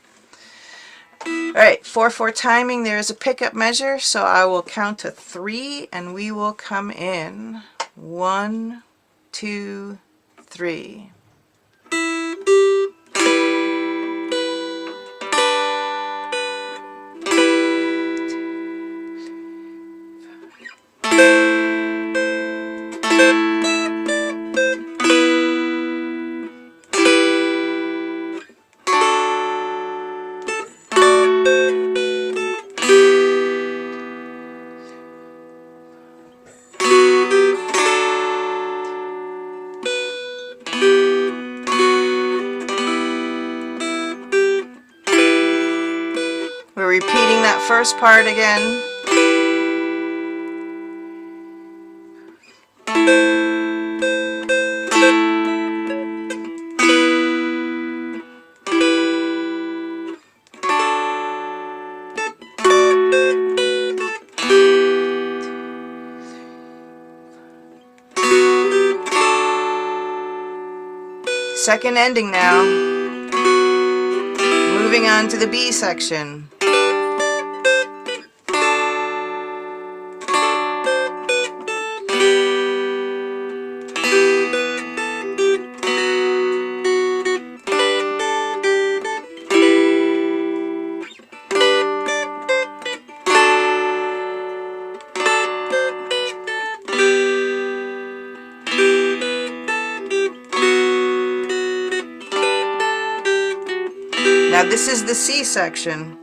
Speaker 1: All right, 4/4 timing, there is a pickup measure, so I will count to 3 and we will come in. 1, 2, 3. We're repeating that first part again. Second ending now. Moving on to the B section. Now this is the C section.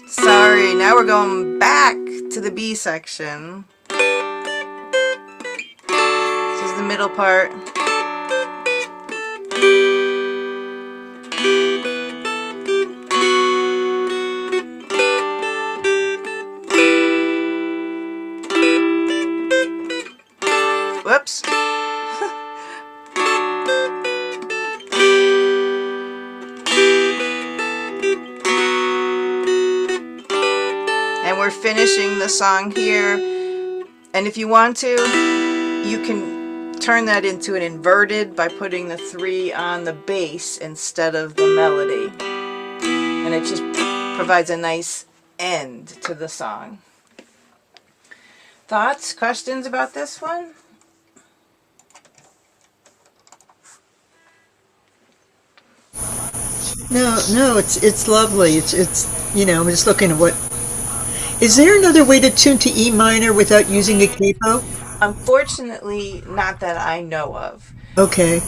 Speaker 1: Sorry, now we're going back to the B section. This is the middle part. Whoops. And we're finishing the song here. And if you want to, you can turn that into an inverted by putting the 3 on the bass instead of the melody. And it just provides a nice end to the song. Thoughts, questions about this one?
Speaker 2: No, it's lovely. It's you know, I'm just looking at what. Is there another way to tune to E minor without using a capo?
Speaker 1: Unfortunately, not that I know of.
Speaker 2: Okay.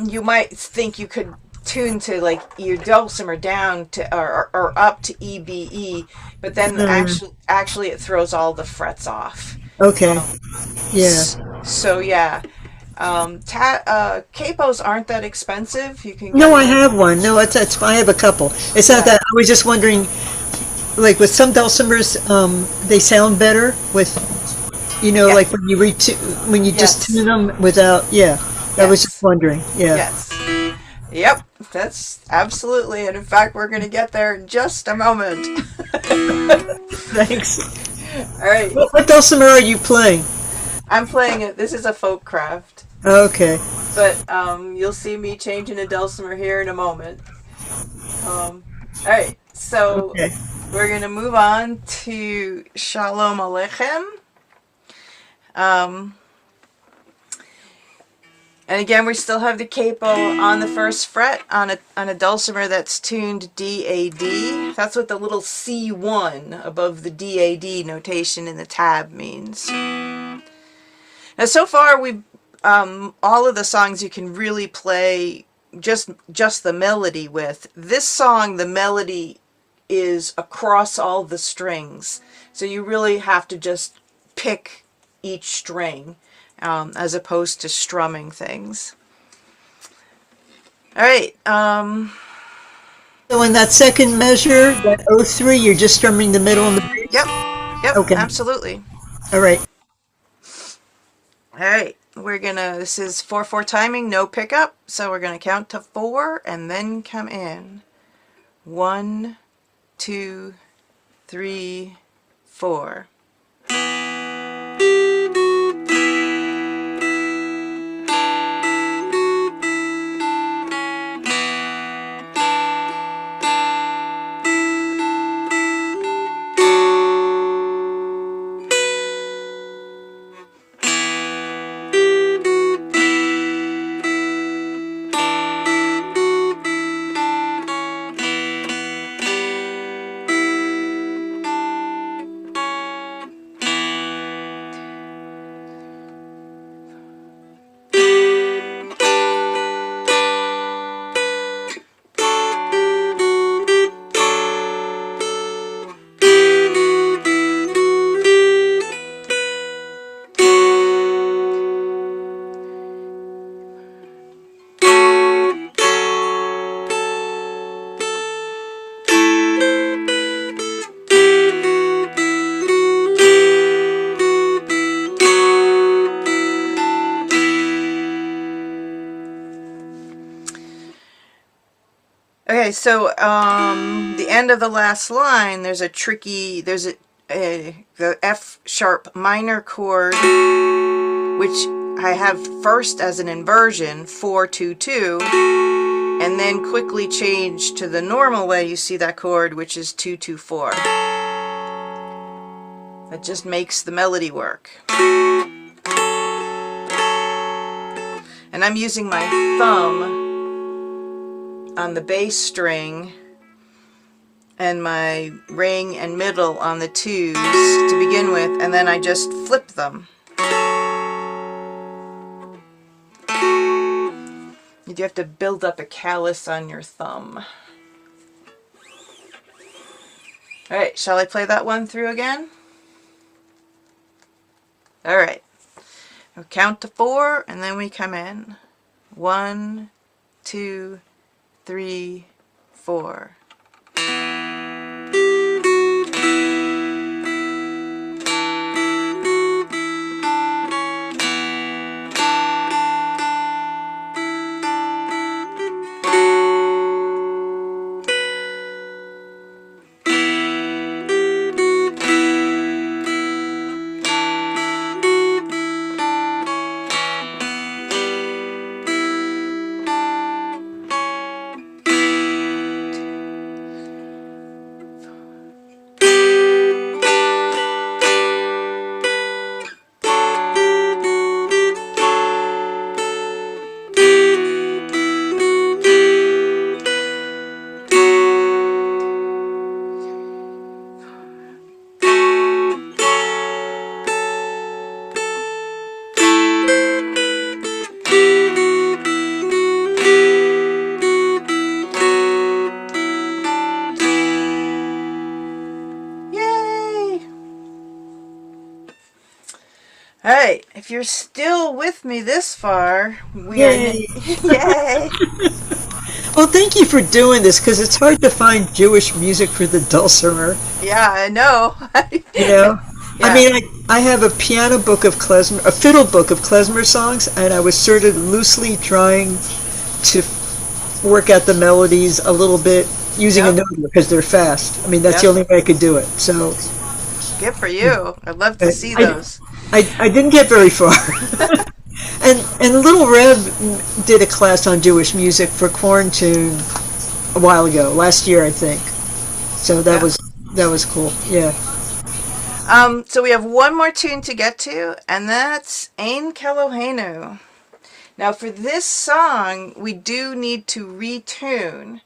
Speaker 1: You might think you could tune to like your dulcimer down to or up to E B E, but then actually it throws all the frets off.
Speaker 2: Okay. Yeah.
Speaker 1: So yeah. Capos aren't that expensive. You can get
Speaker 2: No, I have one. No, that's I have a couple. It's not that. I was just wondering, like with some dulcimers, they sound better with,
Speaker 1: Yeah.
Speaker 2: like when you just
Speaker 1: Yes.
Speaker 2: tune them without. Yeah, I was
Speaker 1: Yes.
Speaker 2: just wondering. Yeah.
Speaker 1: Yes. Yep.
Speaker 4: That's absolutely, and in fact, we're going to get there in just a moment.
Speaker 2: Thanks.
Speaker 4: All right,
Speaker 2: What dulcimer are you playing?
Speaker 4: I'm playing it. This is a folk craft,
Speaker 2: Okay.
Speaker 4: but you'll see me changing a dulcimer here in a moment. All right, so
Speaker 2: Okay.
Speaker 4: we're going to move on to Shalom Aleichem. And again, we still have the capo on the first fret on a dulcimer that's tuned D-A-D. That's what the little C1 above the D-A-D notation in the tab means. Now, so far, we've all of the songs you can really play just the melody with. This song, the melody is across all the strings, so you really have to just pick each string. As opposed to strumming things. All right.
Speaker 2: So in that second measure, that 03, you're just strumming the middle and the bass?
Speaker 4: Yep,
Speaker 2: Okay.
Speaker 4: absolutely.
Speaker 2: All right.
Speaker 4: All right, this is 4/4 timing, no pickup, so we're gonna count to 4 and then come in. 1, 2, 3, 4. Okay, so the end of the last line, there's the F sharp minor chord, which I have first as an inversion, 4-2-2, and then quickly change to the normal way you see that chord, which is 2-2-4. That just makes the melody work. And I'm using my thumb on the bass string and my ring and middle on the 2s to begin with, and then I just flip them. You do have to build up a callus on your thumb. Alright, shall I play that one through again? Alright. We'll count to 4 and then we come in. 1, 2, 3, 4. Alright, if you're still with me this far,
Speaker 2: Yay.
Speaker 4: Yay!
Speaker 2: Well, thank you for doing this, because it's hard to find Jewish music for the dulcimer.
Speaker 4: Yeah, I know.
Speaker 2: You know?
Speaker 4: Yeah.
Speaker 2: I mean, I have a piano book of klezmer, a fiddle book of klezmer songs, and I was sort of loosely trying to work out the melodies a little bit using a
Speaker 4: Yep.
Speaker 2: noter because they're fast. I mean, that's the
Speaker 4: Yep.
Speaker 2: only way I could do it. So
Speaker 4: Good for you. I'd love to see
Speaker 2: I,
Speaker 4: those.
Speaker 2: I didn't get very far. And Little Reb did a class on Jewish music for quarantine a while ago, last year I think. So
Speaker 4: Yeah.
Speaker 2: that was cool. Yeah.
Speaker 4: So we have one more tune to get to, and that's Ein Keloheinu. Now for this song, we do need to retune,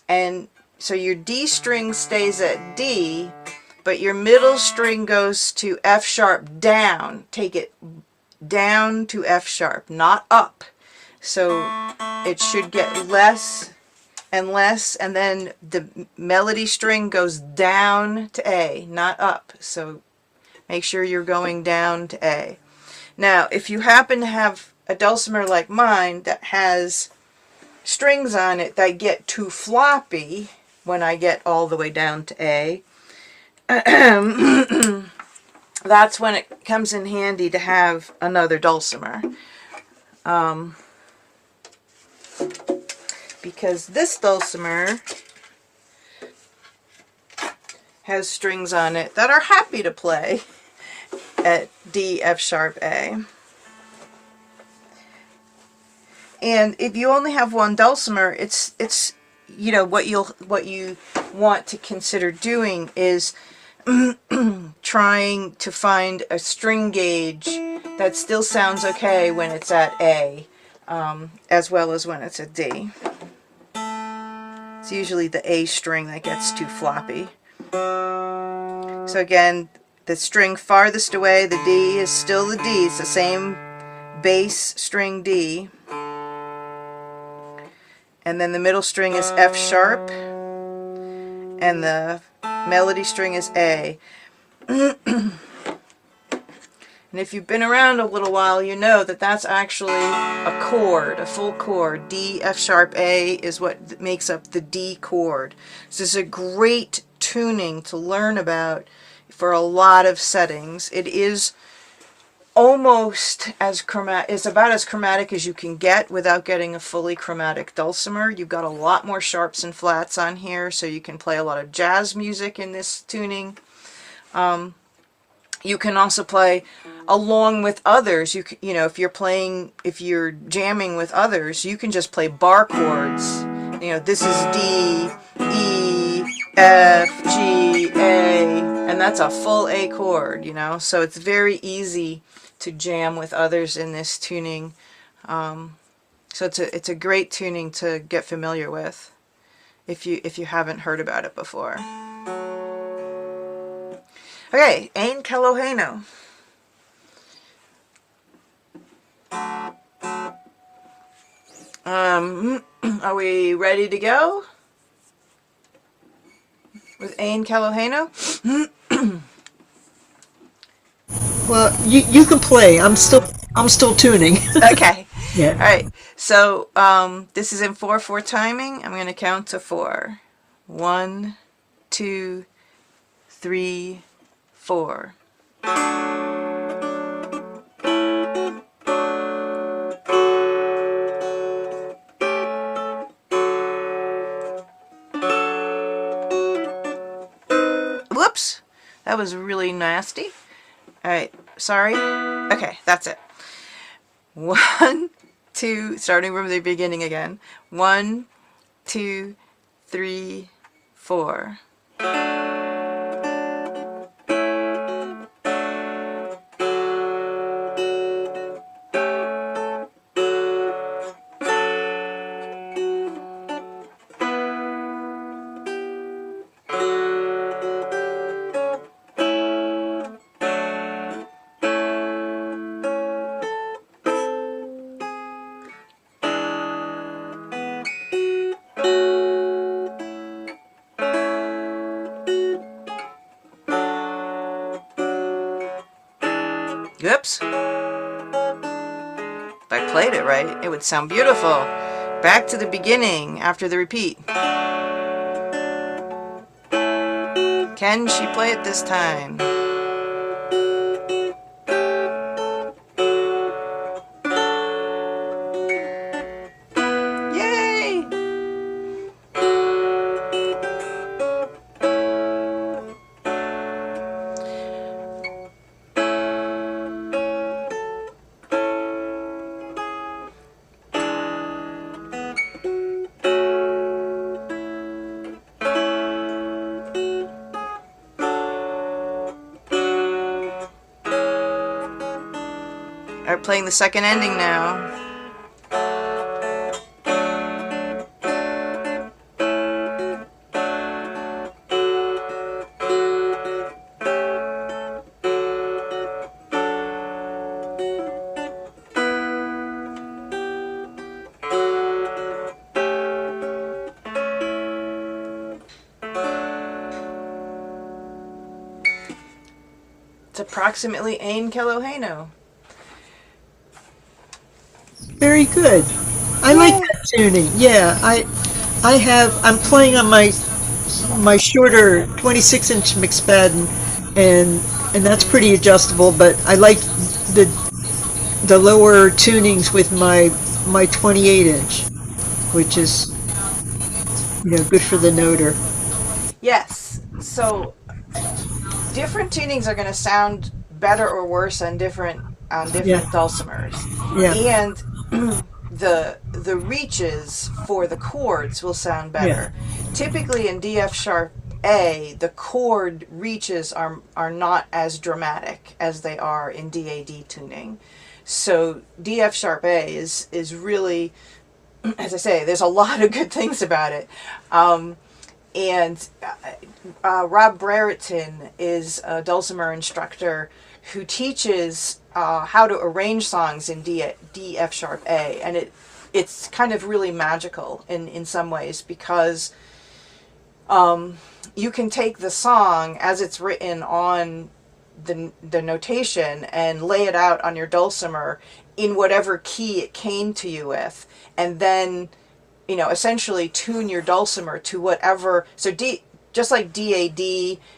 Speaker 4: and so your D string stays at D, but your middle string goes to F sharp down. Take it down to F sharp, not up. So it should get less and less, and then the melody string goes down to A, not up. So make sure you're going down to A. Now, if you happen to have a dulcimer like mine that has strings on it that get too floppy when I get all the way down to A, that's when it comes in handy to have another dulcimer. Because this dulcimer has strings on it that are happy to play at D, F sharp, A. And if you only have one dulcimer, it's you know what you want to consider doing is trying to find a string gauge that still sounds okay when it's at A, as well as when it's at D. It's usually the A string that gets too floppy. So again, the string farthest away, the D, is still the D. It's the same bass string D. And then the middle string is F sharp. And the melody string is A. And if you've been around a little while, you know that that's actually a chord, a full chord. D, F sharp, A is what makes up the D chord. So this is a great tuning to learn about for a lot of settings. It is almost as chromatic, it's about as chromatic as you can get without getting a fully chromatic dulcimer. You've got a lot more sharps and flats on here, so you can play a lot of jazz music in this tuning. You can also play along with others. You know, if you're jamming with others, you can just play bar chords. You know, this is D, E, F, G, A, and that's a full A chord, you know. So it's very easy to jam with others in this tuning. So it's a great tuning to get familiar with if you haven't heard about it before. Okay, Ein Keloheinu. Are we ready to go with Ein Keloheinu?
Speaker 2: Well, you can play. I'm still tuning.
Speaker 4: Okay.
Speaker 2: Yeah.
Speaker 4: All right. So this is in 4/4 timing. I'm going to count to 4. 1, 2, 3, 4. Whoops, that was really nasty. All right, sorry. Okay, that's it. 1, 2, starting from the beginning again. 1, 2, 3, 4. Oops. If I played it right, it would sound beautiful. Back to the beginning after the repeat. Can she play it this time? Yay! playing the second ending now. It's approximately Ein Keloheinu.
Speaker 2: Very good. I like that tuning. Yeah, I'm playing on my shorter 26-inch McSpadden, and that's pretty adjustable. But I like the lower tunings with my 28-inch, which is good for the noter.
Speaker 4: Yes. So different tunings are going to sound better or worse on different
Speaker 2: Yeah.
Speaker 4: dulcimers,
Speaker 2: Yeah.
Speaker 4: and the reaches for the chords will sound better. Typically in D F sharp A, the chord reaches are not as dramatic as they are in DAD tuning. So D F sharp A is really, as I say, there's a lot of good things about it. And Rob Brereton is a dulcimer instructor who teaches how to arrange songs in D F sharp A, and it's kind of really magical in some ways, because you can take the song as it's written on the notation and lay it out on your dulcimer in whatever key it came to you with, and then essentially tune your dulcimer to whatever. So just like DAD,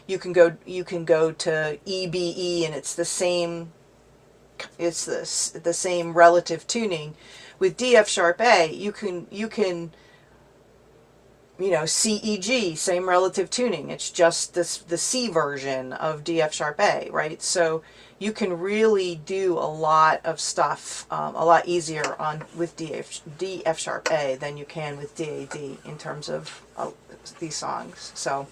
Speaker 4: you can go to EBE, and it's the same relative tuning. With D F sharp A, you can CEG, same relative tuning. It's just the C version of D F sharp A, right? So you can really do a lot of stuff a lot easier with D F sharp A than you can with DAD in terms of these songs. So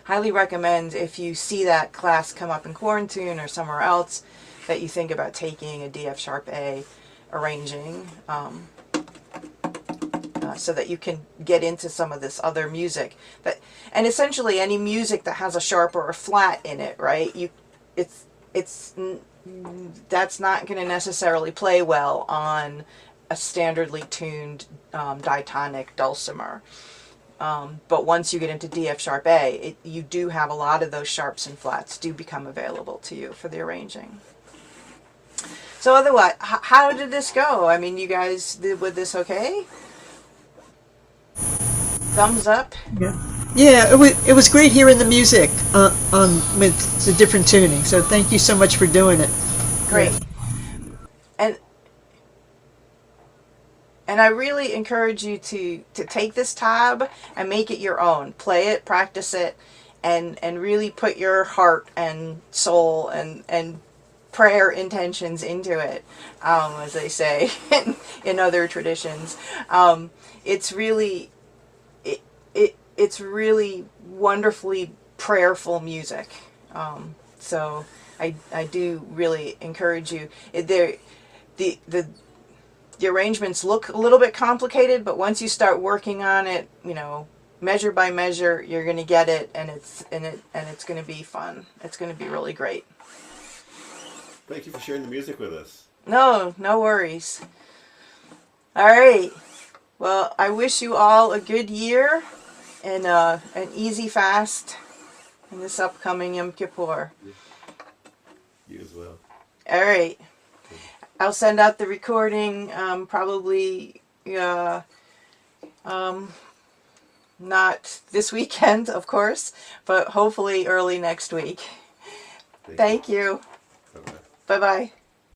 Speaker 4: highly recommend, if you see that class come up in Quarantine or somewhere else, that you think about taking a D F sharp A arranging, so that you can get into some of this other music, and essentially any music that has a sharp or a flat in it, right? That's not going to necessarily play well on a standardly tuned diatonic dulcimer. But once you get into D F sharp A, you do have a lot of those sharps and flats do become available to you for the arranging. So otherwise, how did this go? I mean, you guys did with this okay? Thumbs up?
Speaker 2: Yeah, it was great hearing the music with the different tuning. So thank you so much for doing it.
Speaker 4: Great. And I really encourage you to take this tab and make it your own. Play it, practice it, and really put your heart and soul and prayer intentions into it, as they say in other traditions. It's really wonderfully prayerful music. So I do really encourage you. The arrangements look a little bit complicated, but once you start working on it, measure by measure, you're going to get it, and it's going to be fun. It's going to be really great.
Speaker 3: Thank you for sharing the music with us.
Speaker 4: No worries. All right. Well, I wish you all a good year and an easy fast in this upcoming Yom Kippur.
Speaker 3: You as well.
Speaker 4: All right. I'll send out the recording probably not this weekend, of course, but hopefully early next week. Thank you.
Speaker 3: Bye-bye.
Speaker 4: Bye-bye.